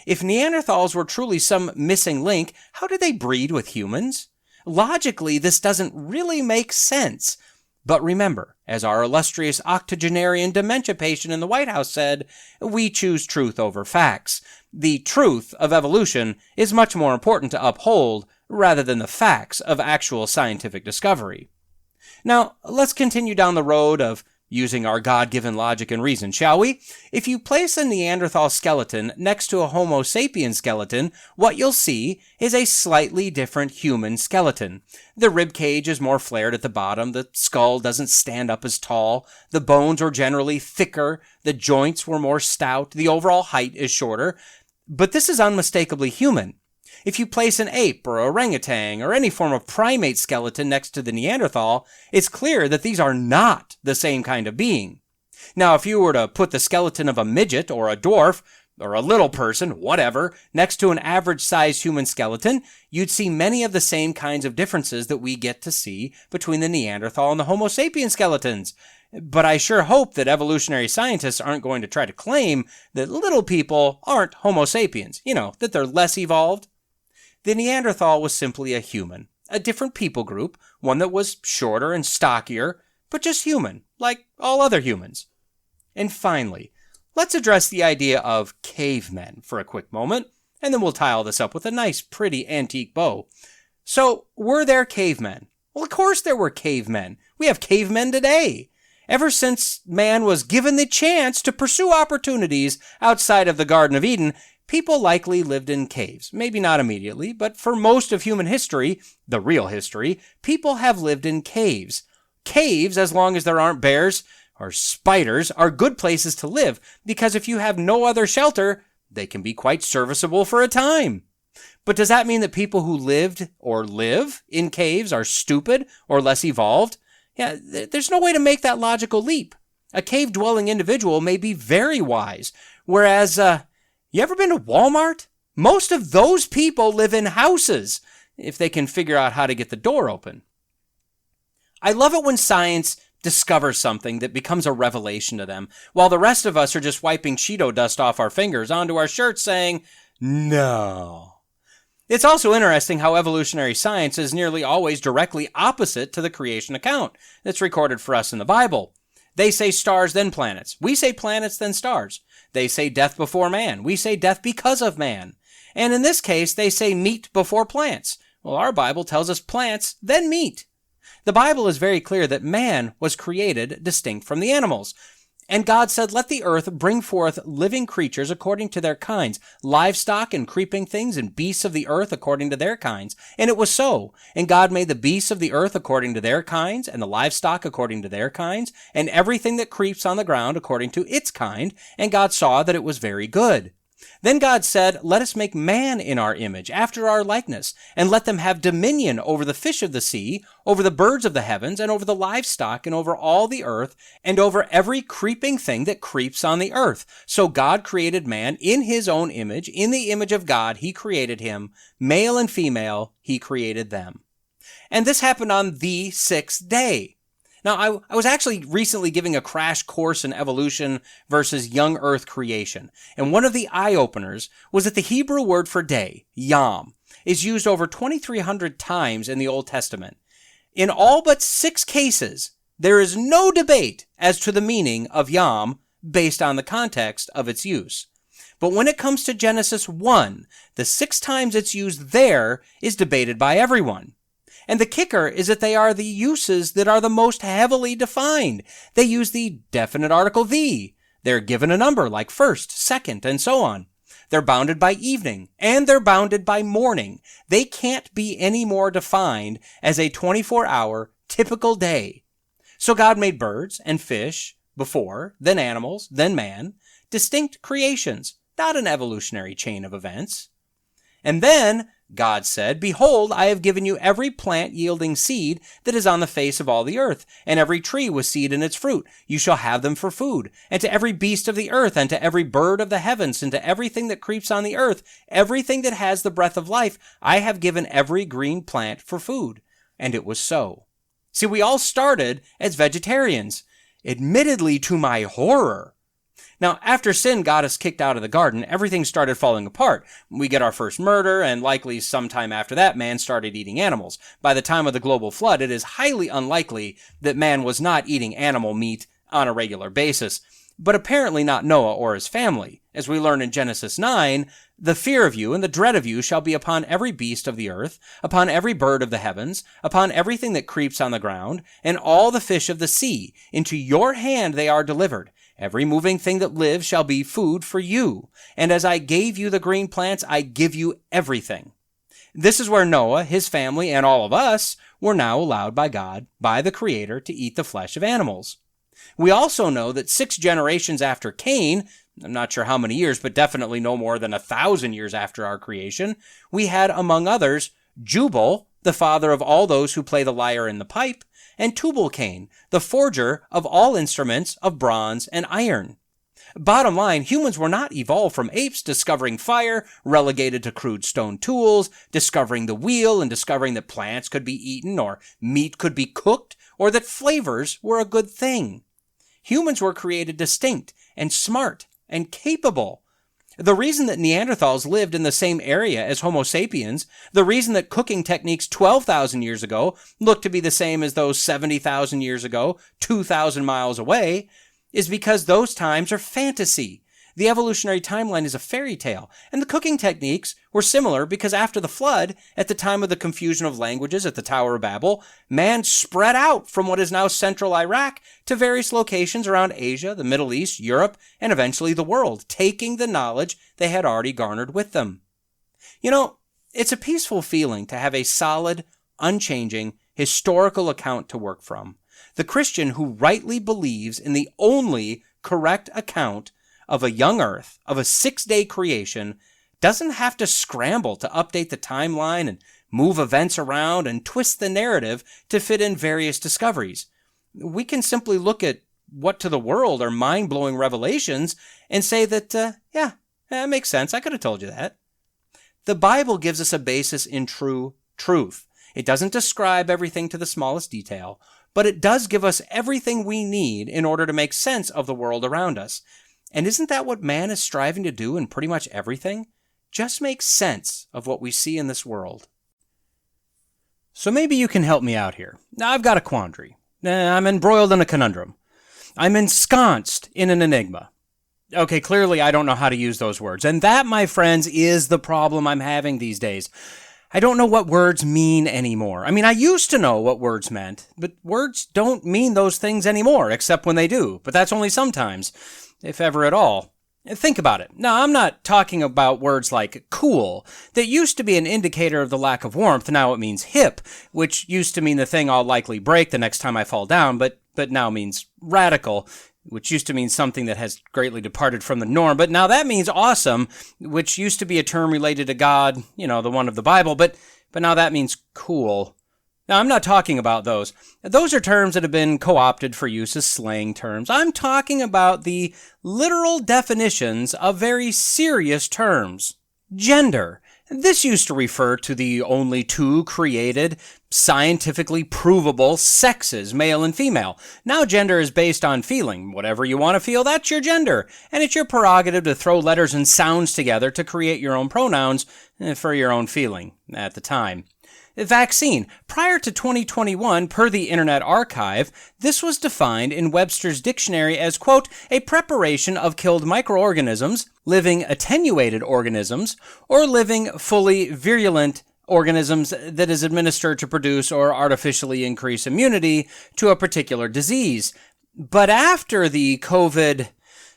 Speaker 1: If Neanderthals were truly some missing link, how did they breed with humans? Logically, this doesn't really make sense. But remember, as our illustrious octogenarian dementia patient in the White House said, we choose truth over facts. The truth of evolution is much more important to uphold rather than the facts of actual scientific discovery. Now, let's continue down the road of using our God-given logic and reason, shall we? If you place a Neanderthal skeleton next to a Homo sapien skeleton, what you'll see is a slightly different human skeleton. The rib cage is more flared at the bottom, the skull doesn't stand up as tall, the bones are generally thicker, the joints were more stout, the overall height is shorter, but this is unmistakably human. If you place an ape or orangutan or any form of primate skeleton next to the Neanderthal, it's clear that these are not the same kind of being. Now, if you were to put the skeleton of a midget or a dwarf, or a little person, whatever, next to an average-sized human skeleton, you'd see many of the same kinds of differences that we get to see between the Neanderthal and the Homo sapien skeletons. But I sure hope that evolutionary scientists aren't going to try to claim that little people aren't Homo sapiens, that they're less evolved. The Neanderthal was simply a human, a different people group, one that was shorter and stockier, but just human, like all other humans. And finally, let's address the idea of cavemen for a quick moment, and then we'll tie all this up with a nice, pretty antique bow. So, were there cavemen? Well, of course there were cavemen. We have cavemen today. Ever since man was given the chance to pursue opportunities outside of the Garden of Eden, people likely lived in caves. Maybe not immediately, but for most of human history, the real history, people have lived in caves. Caves, as long as there aren't bears or spiders, are good places to live because if you have no other shelter, they can be quite serviceable for a time. But does that mean that people who lived or live in caves are stupid or less evolved? Yeah, there's no way to make that logical leap. A cave-dwelling individual may be very wise, whereas, you ever been to Walmart? Most of those people live in houses, if they can figure out how to get the door open. I love it when science discovers something that becomes a revelation to them, while the rest of us are just wiping Cheeto dust off our fingers onto our shirts saying, no. It's also interesting how evolutionary science is nearly always directly opposite to the creation account that's recorded for us in the Bible. They say stars, then planets. We say planets, then stars. They say death before man. We say death because of man. And in this case, they say meat before plants. Well, our Bible tells us plants, then meat. The Bible is very clear that man was created distinct from the animals. And God said, let the earth bring forth living creatures according to their kinds, livestock and creeping things and beasts of the earth according to their kinds. And it was so. And God made the beasts of the earth according to their kinds, and the livestock according to their kinds, and everything that creeps on the ground according to its kind. And God saw that it was very good. Then God said, let us make man in our image, after our likeness, and let them have dominion over the fish of the sea, over the birds of the heavens, and over the livestock, and over all the earth, and over every creeping thing that creeps on the earth. So God created man in his own image. In the image of God he created him. Male and female he created them. And this happened on the sixth day. Now, I was actually recently giving a crash course in evolution versus young earth creation, and one of the eye-openers was that the Hebrew word for day, yom, is used over 2,300 times in the Old Testament. In all but 6 cases, there is no debate as to the meaning of yom based on the context of its use. But when it comes to Genesis 1, the 6 times it's used there is debated by everyone. And the kicker is that they are the uses that are the most heavily defined. They use the definite article the. They're given a number like first, second, and so on. They're bounded by evening, and they're bounded by morning. They can't be any more defined as a 24-hour typical day. So God made birds and fish before, then animals, then man, distinct creations, not an evolutionary chain of events. And then God said, behold, I have given you every plant yielding seed that is on the face of all the earth, and every tree with seed in its fruit. You shall have them for food. And to every beast of the earth, and to every bird of the heavens, and to everything that creeps on the earth, everything that has the breath of life, I have given every green plant for food. And it was so. See, we all started as vegetarians, admittedly to my horror. Now, after sin got us kicked out of the garden, everything started falling apart. We get our first murder, and likely sometime after that, man started eating animals. By the time of the global flood, it is highly unlikely that man was not eating animal meat on a regular basis. But apparently not Noah or his family. As we learn in Genesis 9, the fear of you and the dread of you shall be upon every beast of the earth, upon every bird of the heavens, upon everything that creeps on the ground, and all the fish of the sea. Into your hand they are delivered. Every moving thing that lives shall be food for you. And as I gave you the green plants, I give you everything. This is where Noah, his family, and all of us were now allowed by God, by the Creator, to eat the flesh of animals. We also know that 6 generations after Cain, I'm not sure how many years, but definitely no more than 1,000 years after our creation, we had, among others, Jubal, the father of all those who play the lyre and the pipe, and Tubal-Cain, the forger of all instruments of bronze and iron. Bottom line, humans were not evolved from apes discovering fire, relegated to crude stone tools, discovering the wheel, and discovering that plants could be eaten or meat could be cooked, or that flavors were a good thing. Humans were created distinct and smart and capable. The reason that Neanderthals lived in the same area as Homo sapiens, the reason that cooking techniques 12,000 years ago look to be the same as those 70,000 years ago, 2,000 miles away, is because those times are fantasy. The evolutionary timeline is a fairy tale, and the cooking techniques were similar because after the flood, at the time of the confusion of languages at the Tower of Babel, man spread out from what is now central Iraq to various locations around Asia, the Middle East, Europe, and eventually the world, taking the knowledge they had already garnered with them. You know, it's a peaceful feeling to have a solid, unchanging, historical account to work from. The Christian who rightly believes in the only correct account of a young earth, of a 6-day creation, doesn't have to scramble to update the timeline and move events around and twist the narrative to fit in various discoveries. We can simply look at what to the world are mind-blowing revelations and say that, that makes sense. I could have told you that. The Bible gives us a basis in true truth. It doesn't describe everything to the smallest detail, but it does give us everything we need in order to make sense of the world around us. And isn't that what man is striving to do in pretty much everything? Just make sense of what we see in this world. So maybe you can help me out here. Now, I've got a quandary. I'm embroiled in a conundrum. I'm ensconced in an enigma. Okay, clearly I don't know how to use those words. And that, my friends, is the problem I'm having these days. I don't know what words mean anymore. I mean, I used to know what words meant, but words don't mean those things anymore, except when they do. But that's only sometimes, if ever at all. Think about it. Now, I'm not talking about words like cool. That used to be an indicator of the lack of warmth. Now it means hip, which used to mean the thing I'll likely break the next time I fall down, but now means radical, which used to mean something that has greatly departed from the norm. But now that means awesome, which used to be a term related to God, the one of the Bible, but now that means cool. Now, I'm not talking about those. Those are terms that have been co-opted for use as slang terms. I'm talking about the literal definitions of very serious terms. Gender. This used to refer to the only two created, scientifically provable sexes, male and female. Now gender is based on feeling. Whatever you want to feel, that's your gender. And it's your prerogative to throw letters and sounds together to create your own pronouns for your own feeling at the time. Vaccine. Prior to 2021, per the Internet Archive, this was defined in Webster's dictionary as, quote, a preparation of killed microorganisms, living attenuated organisms, or living fully virulent organisms that is administered to produce or artificially increase immunity to a particular disease. But after the COVID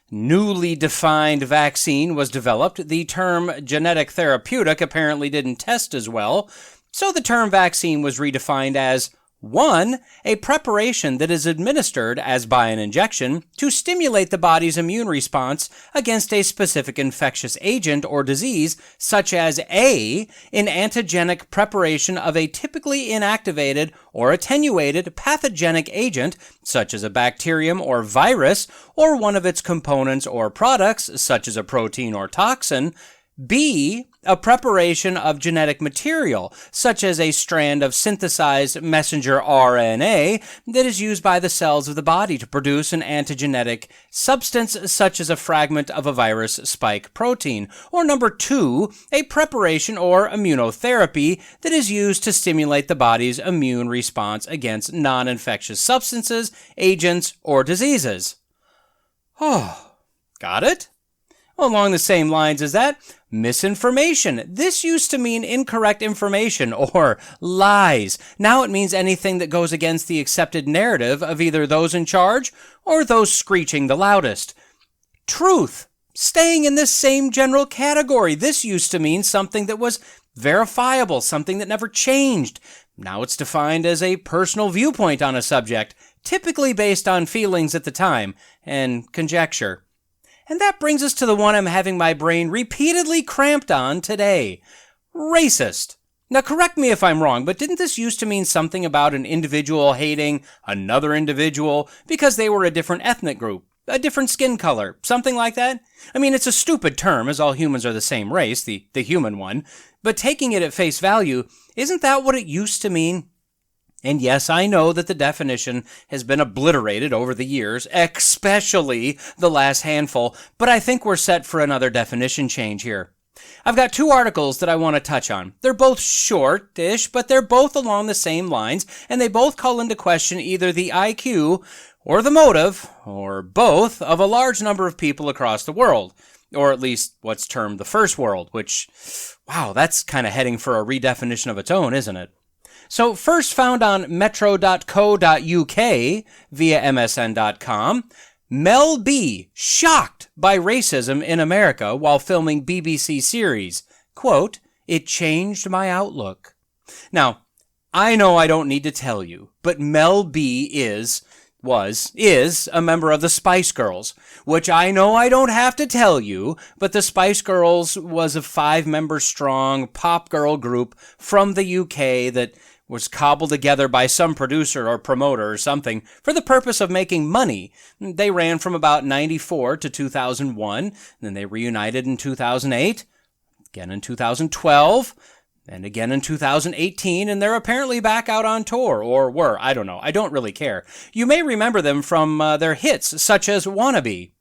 Speaker 1: newly defined vaccine was developed, the term genetic therapeutic apparently didn't test as well. So the term vaccine was redefined as 1. A preparation that is administered, as by an injection, to stimulate the body's immune response against a specific infectious agent or disease, such as A. An antigenic preparation of a typically inactivated or attenuated pathogenic agent, such as a bacterium or virus, or one of its components or products, such as a protein or toxin. B. A preparation of genetic material, such as a strand of synthesized messenger RNA that is used by the cells of the body to produce an antigenetic substance, such as a fragment of a virus spike protein. Or number 2, a preparation or immunotherapy that is used to stimulate the body's immune response against non-infectious substances, agents, or diseases. Oh, got it? Along the same lines as that, misinformation. This used to mean incorrect information or lies. Now it means anything that goes against the accepted narrative of either those in charge or those screeching the loudest. Truth. Staying in this same general category. This used to mean something that was verifiable, something that never changed. Now it's defined as a personal viewpoint on a subject, typically based on feelings at the time and conjecture. And that brings us to the one I'm having my brain repeatedly cramped on today. Racist. Now correct me if I'm wrong, but didn't this used to mean something about an individual hating another individual because they were a different ethnic group, a different skin color, something like that? I mean, it's a stupid term, as all humans are the same race, the human one, but taking it at face value, isn't that what it used to mean? And yes, I know that the definition has been obliterated over the years, especially the last handful, but I think we're set for another definition change here. I've got 2 articles that I want to touch on. They're both short-ish, but they're both along the same lines, and they both call into question either the IQ or the motive, or both, of a large number of people across the world, or at least what's termed the First World, which, wow, that's kind of heading for a redefinition of its own, isn't it? So first found on metro.co.uk via msn.com, Mel B shocked by racism in America while filming BBC series. Quote, "It changed my outlook." Now, I know I don't need to tell you, but Mel B is a member of the Spice Girls, which I know I don't have to tell you, but the Spice Girls was a 5-member strong pop girl group from the UK that was cobbled together by some producer or promoter or something for the purpose of making money. They ran from about 94 to 2001, then they reunited in 2008, again in 2012, and again in 2018, and they're apparently back out on tour, or were, I don't know, I don't really care. You may remember them from their hits, such as Wannabe.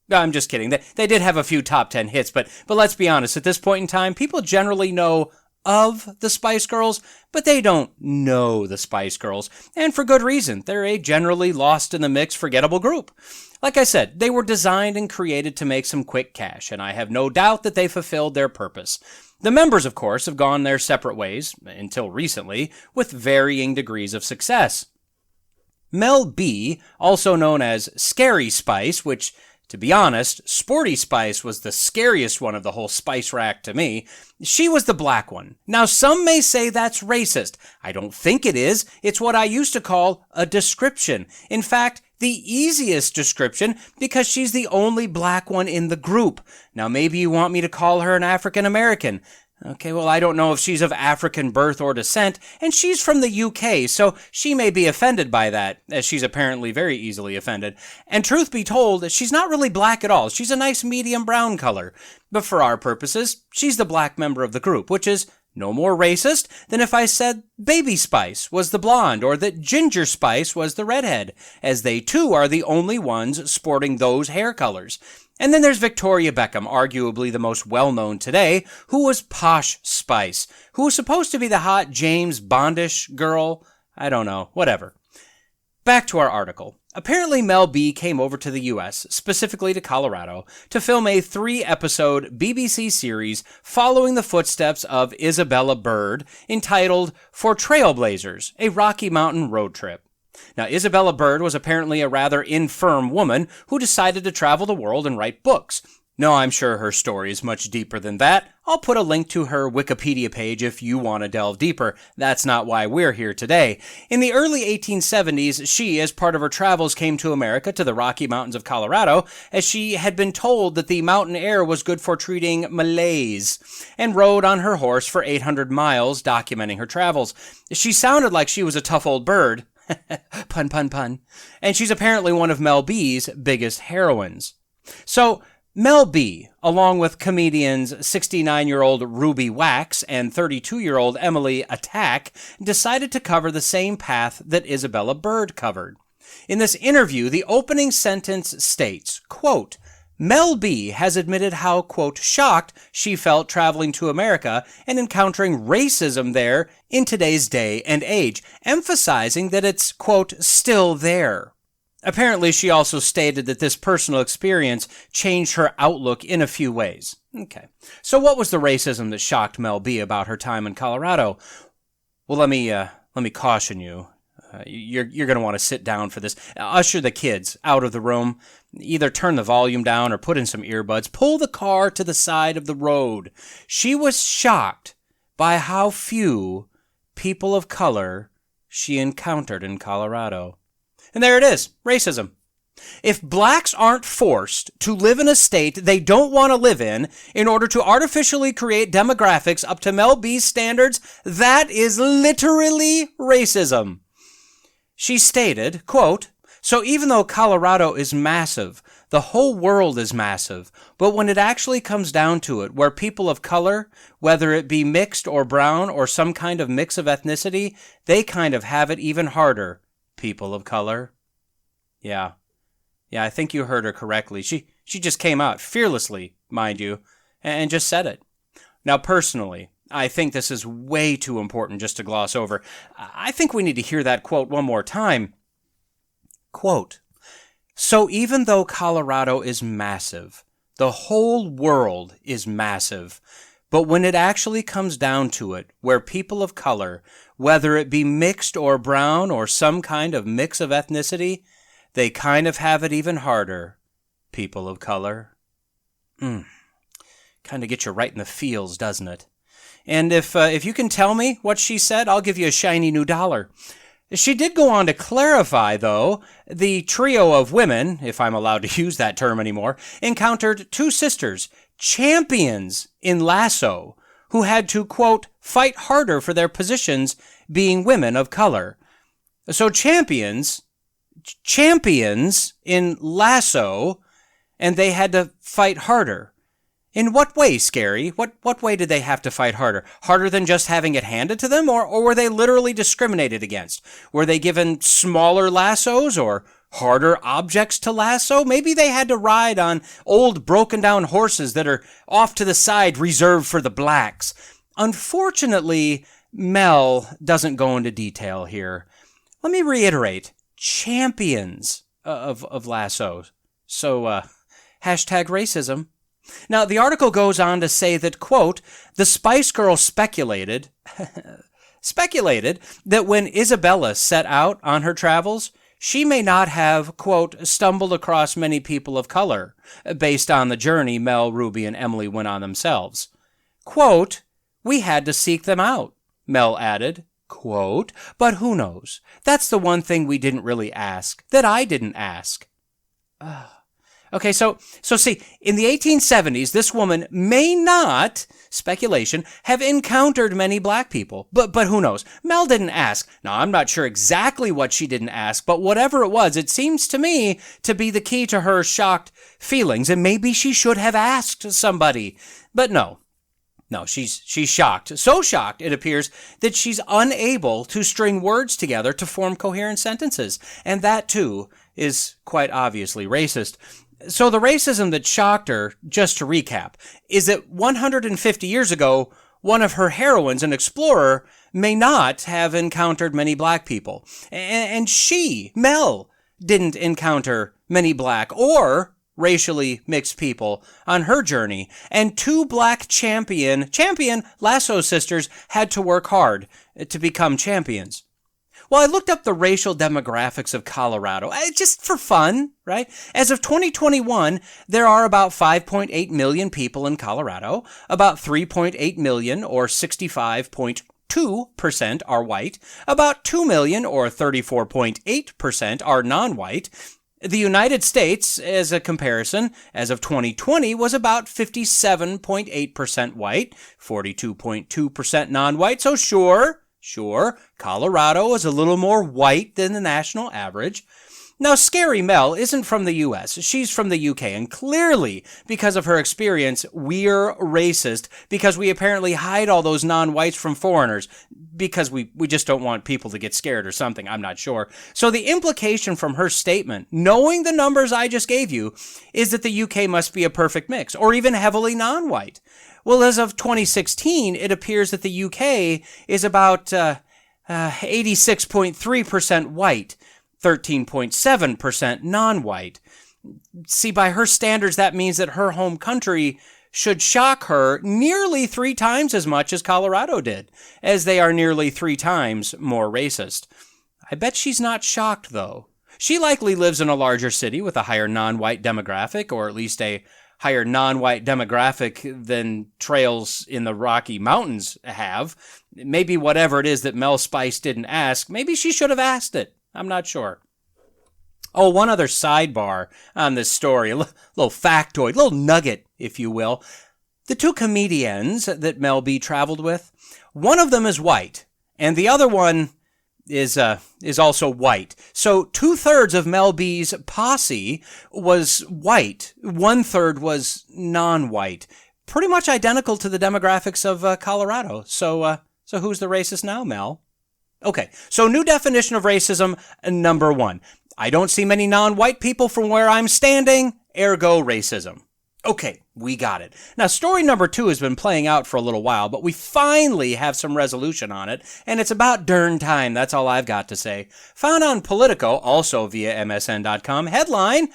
Speaker 1: No, I'm just kidding. They did have a few top 10 hits, but let's be honest, at this point in time, people generally know of the Spice Girls, but they don't know the Spice Girls, and for good reason. They're a generally lost-in-the-mix, forgettable group. Like I said, they were designed and created to make some quick cash, and I have no doubt that they fulfilled their purpose. The members, of course, have gone their separate ways, until recently, with varying degrees of success. Mel B, also known as Scary Spice, which, to be honest, Sporty Spice was the scariest one of the whole spice rack to me. She was the black one. Now, some may say that's racist. I don't think it is. It's what I used to call a description. In fact, the easiest description, because she's the only black one in the group. Now, maybe you want me to call her an African American. Okay, well, I don't know if she's of African birth or descent, and she's from the UK, so she may be offended by that, as she's apparently very easily offended. And truth be told, she's not really black at all. She's a nice medium brown color. But for our purposes, she's the black member of the group, which is no more racist than if I said Baby Spice was the blonde, or that Ginger Spice was the redhead, as they too are the only ones sporting those hair colors. And then there's Victoria Beckham, arguably the most well-known today, who was Posh Spice, who was supposed to be the hot James Bondish girl. I don't know, whatever. Back to our article. Apparently Mel B came over to the US, specifically to Colorado, to film a 3-episode BBC series following the footsteps of Isabella Bird, entitled For Trailblazers, a Rocky Mountain Road Trip. Now, Isabella Bird was apparently a rather infirm woman who decided to travel the world and write books. No, I'm sure her story is much deeper than that. I'll put a link to her Wikipedia page if you want to delve deeper. That's not why we're here today. In the early 1870s, she, as part of her travels, came to America, to the Rocky Mountains of Colorado, as she had been told that the mountain air was good for treating malaise, and rode on her horse for 800 miles, documenting her travels. She sounded like she was a tough old bird. Pun, pun, pun. And she's apparently one of Mel B's biggest heroines. So, Mel B, along with comedians 69-year-old Ruby Wax and 32-year-old Emily Attack, decided to cover the same path that Isabella Bird covered. In this interview, the opening sentence states, quote, Mel B has admitted how, quote, shocked she felt traveling to America and encountering racism there in today's day and age, emphasizing that it's, quote, still there. Apparently, she also stated that this personal experience changed her outlook in a few ways. Okay, so what was the racism that shocked Mel B about her time in Colorado? Well, let me caution you. You're going to want to sit down for this. Usher the kids out of the room. Either turn the volume down or put in some earbuds. Pull the car to the side of the road. She was shocked by how few people of color she encountered in Colorado. And there it is, racism. If blacks aren't forced to live in a state they don't want to live in order to artificially create demographics up to Mel B's standards, that is literally racism. She stated, quote, so even though Colorado is massive, the whole world is massive, but when it actually comes down to it, where people of color, whether it be mixed or brown or some kind of mix of ethnicity, they kind of have it even harder. People of color. Yeah, I think you heard her correctly. She just came out fearlessly, mind you, and just said it. Now, personally, I think this is way too important just to gloss over. I think we need to hear that quote one more time. Quote, "So even though Colorado is massive, the whole world is massive, but when it actually comes down to it, where people of color, whether it be mixed or brown or some kind of mix of ethnicity, they kind of have it even harder. People of color." Kind of get you right in the feels, doesn't it? And if you can tell me what she said, I'll give you a shiny new dollar. She did go on to clarify, though, the trio of women, if I'm allowed to use that term anymore, encountered two sisters, champions in lasso, who had to, quote, fight harder for their positions being women of color. So champions in lasso, and they had to fight harder. In what way, Scary? What way did they have to fight harder? Harder than just having it handed to them? Or were they literally discriminated against? Were they given smaller lassos or harder objects to lasso? Maybe they had to ride on old broken down horses that are off to the side reserved for the blacks. Unfortunately, Mel doesn't go into detail here. Let me reiterate, champions of lassos. So, hashtag racism. Now, the article goes on to say that, quote, the Spice Girls speculated that when Isabella set out on her travels, she may not have, quote, stumbled across many people of color, based on the journey Mel, Ruby, and Emily went on themselves. Quote, we had to seek them out, Mel added. Quote, but who knows? That's the one thing we didn't really ask, that I didn't ask. Okay, so see, in the 1870s, this woman may not, speculation, have encountered many black people. But who knows? Mel didn't ask. Now, I'm not sure exactly what she didn't ask, but whatever it was, it seems to me to be the key to her shocked feelings, and maybe she should have asked somebody. But no, she's shocked. So shocked, it appears, that she's unable to string words together to form coherent sentences. And that, too, is quite obviously racist. So the racism that shocked her, just to recap, is that 150 years ago, one of her heroines, an explorer, may not have encountered many black people. And she, Mel, didn't encounter many black or racially mixed people on her journey. And two black champion lasso sisters had to work hard to become champions. Well, I looked up the racial demographics of Colorado, just for fun, right? As of 2021, there are about 5.8 million people in Colorado. About 3.8 million, or 65.2%, are white. About 2 million, or 34.8%, are non-white. The United States, as a comparison, as of 2020, was about 57.8% white, 42.2% non-white, so sure, Colorado is a little more white than the national average. Now, Scary Mel isn't from the U.S. She's from the U.K., and clearly, because of her experience, we're racist because we apparently hide all those non-whites from foreigners because we just don't want people to get scared or something. I'm not sure. So the implication from her statement, knowing the numbers I just gave you, is that the U.K. must be a perfect mix, or even heavily non-white. Well, as of 2016, it appears that the UK is about 86.3% white, 13.7% non-white. See, by her standards, that means that her home country should shock her nearly 3 times as much as Colorado did, as they are nearly 3 times more racist. I bet she's not shocked, though. She likely lives in a larger city with a higher non-white demographic, or at least a higher non-white demographic than trails in the Rocky Mountains have. Maybe whatever it is that Mel Spice didn't ask, maybe she should have asked it. I'm not sure. Oh, one other sidebar on this story, a little factoid, little nugget, if you will. The 2 comedians that Mel B traveled with, one of them is white, and the other one is also white. So 2/3 of Mel B's posse was white. 1/3 was non-white. Pretty much identical to the demographics of Colorado. So who's the racist now, Mel? Okay, so new definition of racism, number 1. I don't see many non-white people from where I'm standing, ergo racism. Okay, We got it. Now, story number 2 has been playing out for a little while, but we finally have some resolution on it, and it's about darn time. That's all I've got to say. Found on Politico, also via MSN.com, headline,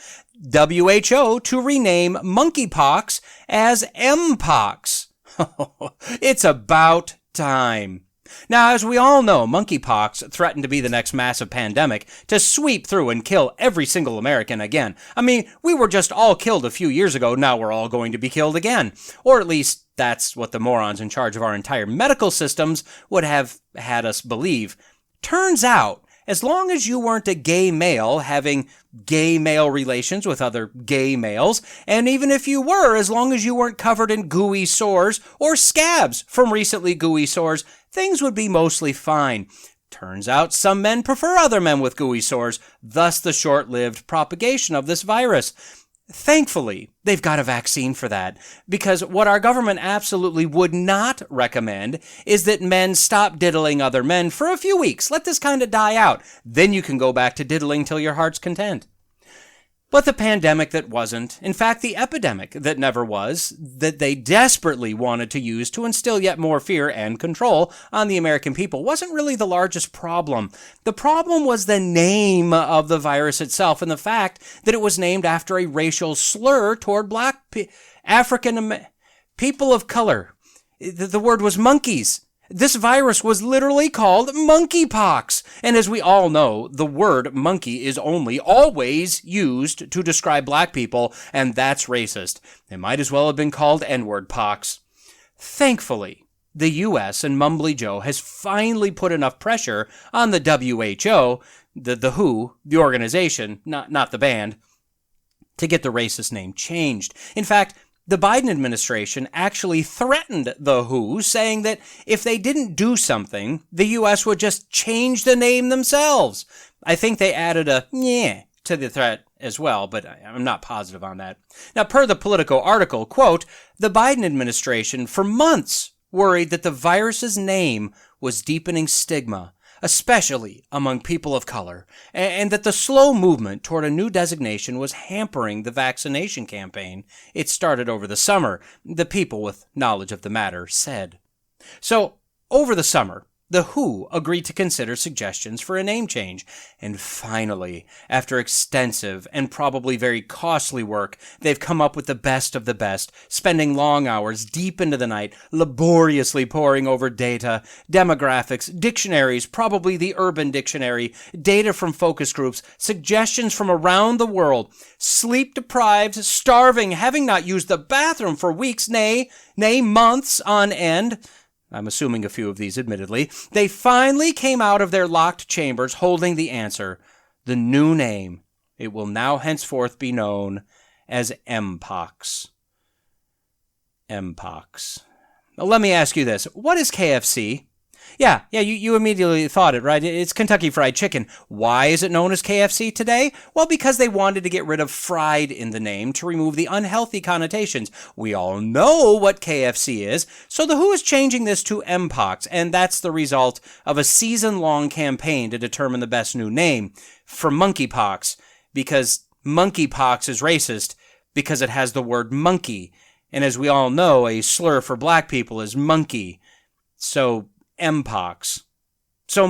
Speaker 1: WHO to rename monkeypox as Mpox. It's about time. Now, as we all know, monkeypox threatened to be the next massive pandemic to sweep through and kill every single American again. I mean, we were just all killed a few years ago, now we're all going to be killed again. Or at least that's what the morons in charge of our entire medical systems would have had us believe. Turns out, as long as you weren't a gay male having gay male relations with other gay males, and even if you were, as long as you weren't covered in gooey sores or scabs from recently gooey sores, things would be mostly fine. Turns out some men prefer other men with gooey sores, thus the short-lived propagation of this virus. Thankfully, they've got a vaccine for that, because what our government absolutely would not recommend is that men stop diddling other men for a few weeks. Let this kind of die out. Then you can go back to diddling till your heart's content. But the pandemic that wasn't, in fact the epidemic that never was, that they desperately wanted to use to instill yet more fear and control on the American people, wasn't really the largest problem. The problem was the name of the virus itself and the fact that it was named after a racial slur toward black African people of color. The word was monkeys. This virus was literally called monkeypox. And as we all know, the word monkey is only always used to describe black people, and that's racist. It might as well have been called N-word pox. Thankfully, the U.S. and Mumbly Joe has finally put enough pressure on the WHO, the WHO, the organization, not the band, to get the racist name changed. In fact, the Biden administration actually threatened the WHO, saying that if they didn't do something, the U.S. would just change the name themselves. I think they added a "yeah" to the threat as well, but I'm not positive on that. Now, per the Politico article, quote, the Biden administration for months worried that the virus's name was deepening stigma, especially among people of color, and that the slow movement toward a new designation was hampering the vaccination campaign. It started over the summer, the people with knowledge of the matter said. So, over the summer, the WHO agreed to consider suggestions for a name change. And finally, after extensive and probably very costly work, they've come up with the best of the best, spending long hours deep into the night, laboriously poring over data, demographics, dictionaries, probably the Urban Dictionary, data from focus groups, suggestions from around the world, sleep-deprived, starving, having not used the bathroom for weeks, nay, months on end. I'm assuming a few of these, admittedly. They finally came out of their locked chambers holding the answer. The new name. It will now henceforth be known as Mpox. Mpox. Now, let me ask you this. What is KFC? Yeah, you immediately thought it, right? It's Kentucky Fried Chicken. Why is it known as KFC today? Well, because they wanted to get rid of fried in the name to remove the unhealthy connotations. We all know what KFC is, so the WHO is changing this to Mpox, and that's the result of a season-long campaign to determine the best new name for monkeypox, because monkeypox is racist because it has the word monkey, and as we all know, a slur for black people is monkey. So Mpox. So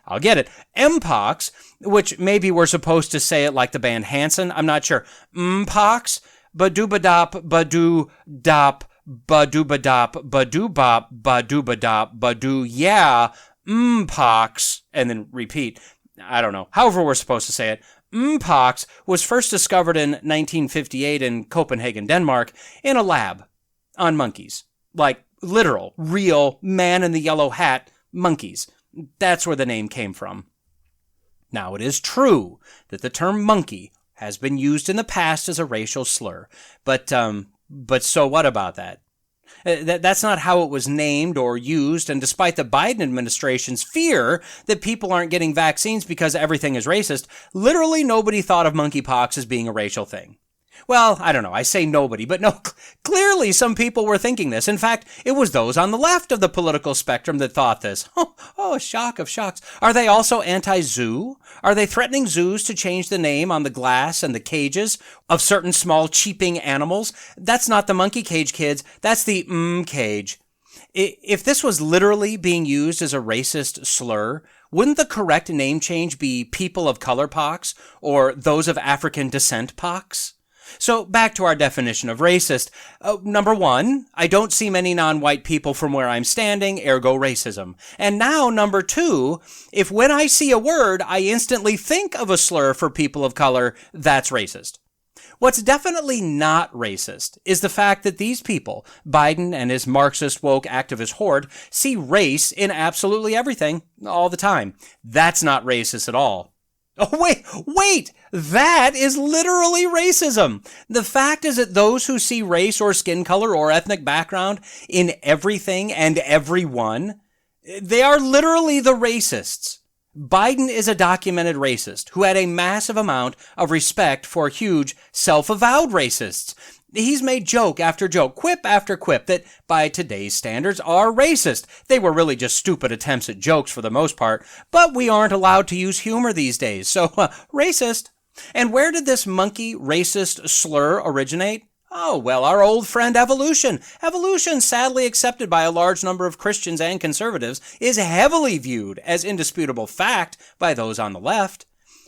Speaker 1: I'll get it. Mpox, which maybe we're supposed to say it like the band Hanson. I'm not sure. Mpox, badoobadop, badoo-dop, badoobadop, badoobop, badoobadop, badoo, yeah, Mpox, and then repeat. I don't know. However we're supposed to say it. Mpox was first discovered in 1958 in Copenhagen, Denmark, in a lab on monkeys. Like, literal, real, man-in-the-yellow-hat monkeys. That's where the name came from. Now, it is true that the term monkey has been used in the past as a racial slur, but so what about that? That's not how it was named or used, and despite the Biden administration's fear that people aren't getting vaccines because everything is racist, literally nobody thought of monkeypox as being a racial thing. Well, I don't know, I say nobody, but no, clearly some people were thinking this. In fact, it was those on the left of the political spectrum that thought this. Oh, shock of shocks. Are they also anti-zoo? Are they threatening zoos to change the name on the glass and the cages of certain small cheeping animals? That's not the monkey cage, kids. That's the cage. If this was literally being used as a racist slur, wouldn't the correct name change be people of color pox or those of African descent pox? So back to our definition of racist. Number one, I don't see many non-white people from where I'm standing, ergo racism. And now, number two, if when I see a word, I instantly think of a slur for people of color, that's racist. What's definitely not racist is the fact that these people, Biden and his Marxist woke activist horde, see race in absolutely everything, all the time. That's not racist at all. Oh, wait! That is literally racism. The fact is that those who see race or skin color or ethnic background in everything and everyone, they are literally the racists. Biden is a documented racist who had a massive amount of respect for huge self-avowed racists. He's made joke after joke, quip after quip that, by today's standards, are racist. They were really just stupid attempts at jokes for the most part, but we aren't allowed to use humor these days, so racist. And where did this monkey racist slur originate? Oh, well, our old friend evolution. Evolution, sadly accepted by a large number of Christians and conservatives, is heavily viewed as indisputable fact by those on the left.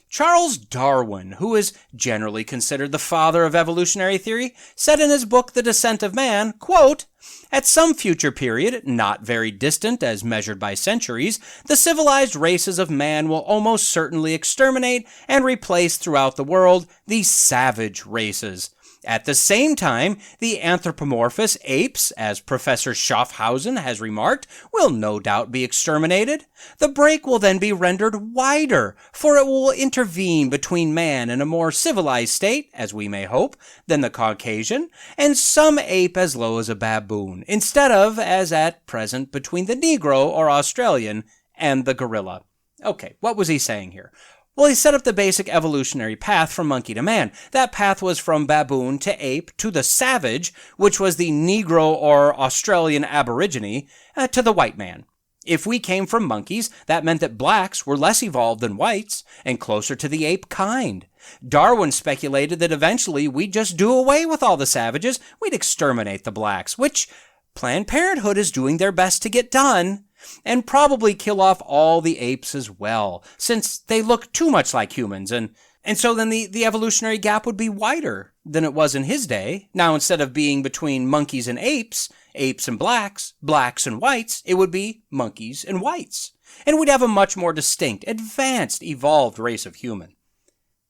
Speaker 1: Charles Darwin, who is generally considered the father of evolutionary theory, said in his book The Descent of Man, quote, "At some future period, not very distant as measured by centuries, the civilized races of man will almost certainly exterminate and replace throughout the world the savage races. At the same time, the anthropomorphous apes, as Professor Schaffhausen has remarked, will no doubt be exterminated. The break will then be rendered wider, for it will intervene between man and a more civilized state, as we may hope, than the Caucasian, and some ape as low as a baboon, instead of, as at present, between the Negro or Australian and the gorilla." Okay, what was he saying here? Well, he set up the basic evolutionary path from monkey to man. That path was from baboon to ape to the savage, which was the Negro or Australian aborigine, to the white man. If we came from monkeys, that meant that blacks were less evolved than whites and closer to the ape kind. Darwin speculated that eventually we'd just do away with all the savages, we'd exterminate the blacks, which Planned Parenthood is doing their best to get done, and probably kill off all the apes as well, since they look too much like humans, and so then the evolutionary gap would be wider than it was in his day. Now, instead of being between monkeys and apes and blacks, blacks and whites, it would be monkeys and whites. And we'd have a much more distinct, advanced, evolved race of human.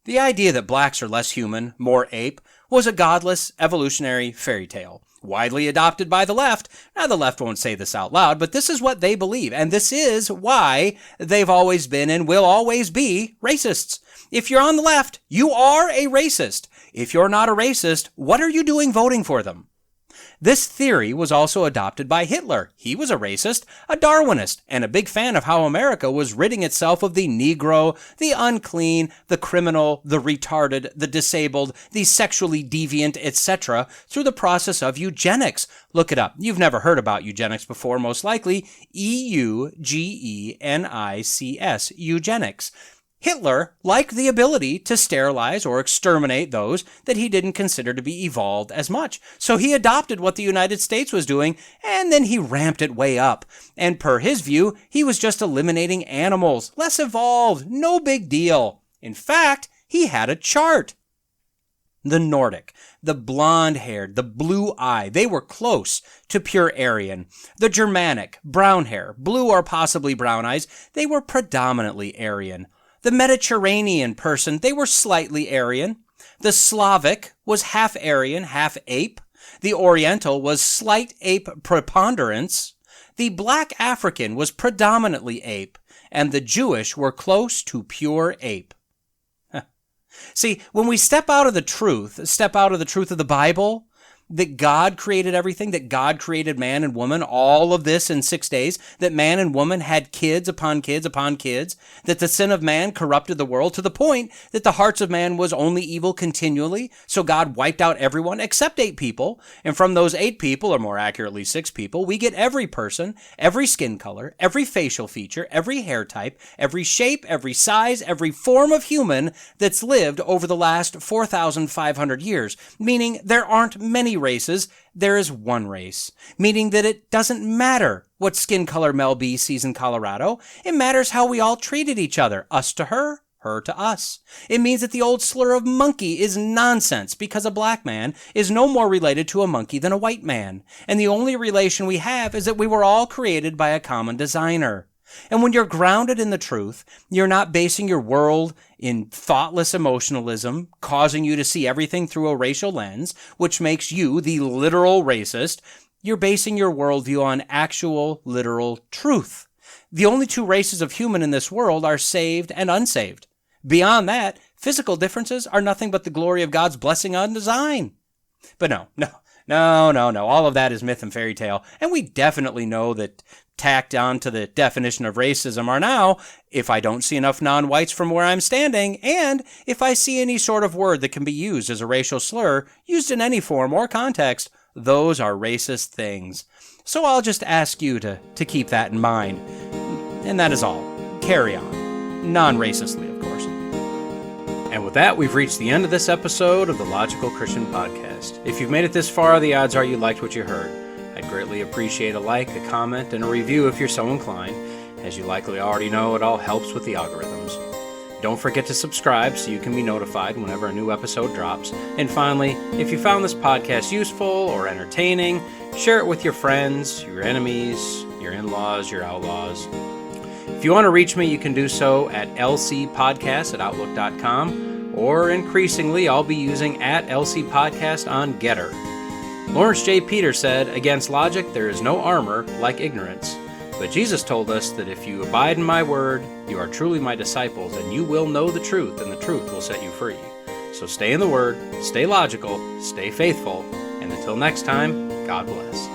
Speaker 1: The idea that blacks are less human, more ape, was a godless evolutionary fairy tale, widely adopted by the left. Now, the left won't say this out loud, but this is what they believe, and this is why they've always been and will always be racists. If you're on the left, you are a racist. If you're not a racist, what are you doing voting for them? This theory was also adopted by Hitler. He was a racist, a Darwinist, and a big fan of how America was ridding itself of the Negro, the unclean, the criminal, the retarded, the disabled, the sexually deviant, etc., through the process of eugenics. Look it up. You've never heard about eugenics before, most likely. EUGENICS, eugenics. Hitler liked the ability to sterilize or exterminate those that he didn't consider to be evolved as much. So he adopted what the United States was doing, and then he ramped it way up. And per his view, he was just eliminating animals, less evolved, no big deal. In fact, he had a chart. The Nordic, the blonde-haired, the blue-eyed, they were close to pure Aryan. The Germanic, brown hair, blue or possibly brown eyes, they were predominantly Aryan. The Mediterranean person, they were slightly Aryan. The Slavic was half Aryan, half ape. The Oriental was slight ape preponderance. The Black African was predominantly ape. And the Jewish were close to pure ape. See, when we step out of the truth of the Bible, that God created everything, that God created man and woman, all of this in 6 days, that man and woman had kids upon kids upon kids, that the sin of man corrupted the world to the point that the hearts of man was only evil continually, so God wiped out everyone except 8 people, and from those 8 people, or more accurately 6 people, we get every person, every skin color, every facial feature, every hair type, every shape, every size, every form of human that's lived over the last 4,500 years, meaning there aren't many races, there is one race, meaning that it doesn't matter what skin color Mel B sees in Colorado. It matters how we all treated each other, us to her, her to us. It means that the old slur of monkey is nonsense because a black man is no more related to a monkey than a white man, and the only relation we have is that we were all created by a common designer. And when you're grounded in the truth, you're not basing your world in thoughtless emotionalism, causing you to see everything through a racial lens, which makes you the literal racist. You're basing your worldview on actual, literal truth. The only 2 races of human in this world are saved and unsaved. Beyond that, physical differences are nothing but the glory of God's blessing on design. But no. All of that is myth and fairy tale. And we definitely know that tacked on to the definition of racism are now, if I don't see enough non-whites from where I'm standing, and if I see any sort of word that can be used as a racial slur, used in any form or context, those are racist things. So I'll just ask you to keep that in mind. And that is all. Carry on. Non-racistly, of course. And with that, we've reached the end of this episode of the Logical Christian Podcast. If you've made it this far, the odds are you liked what you heard. I'd greatly appreciate a like, a comment, and a review if you're so inclined. As you likely already know, it all helps with the algorithms. Don't forget to subscribe so you can be notified whenever a new episode drops. And finally, if you found this podcast useful or entertaining, share it with your friends, your enemies, your in-laws, your outlaws. If you want to reach me, you can do so at lcpodcast@outlook.com, or increasingly, I'll be using @lcpodcast on Getter. Lawrence J. Peter said, "Against logic there is no armor like ignorance. But Jesus told us that if you abide in my word, you are truly my disciples, and you will know the truth, and the truth will set you free." So stay in the word, stay logical, stay faithful, and until next time, God bless.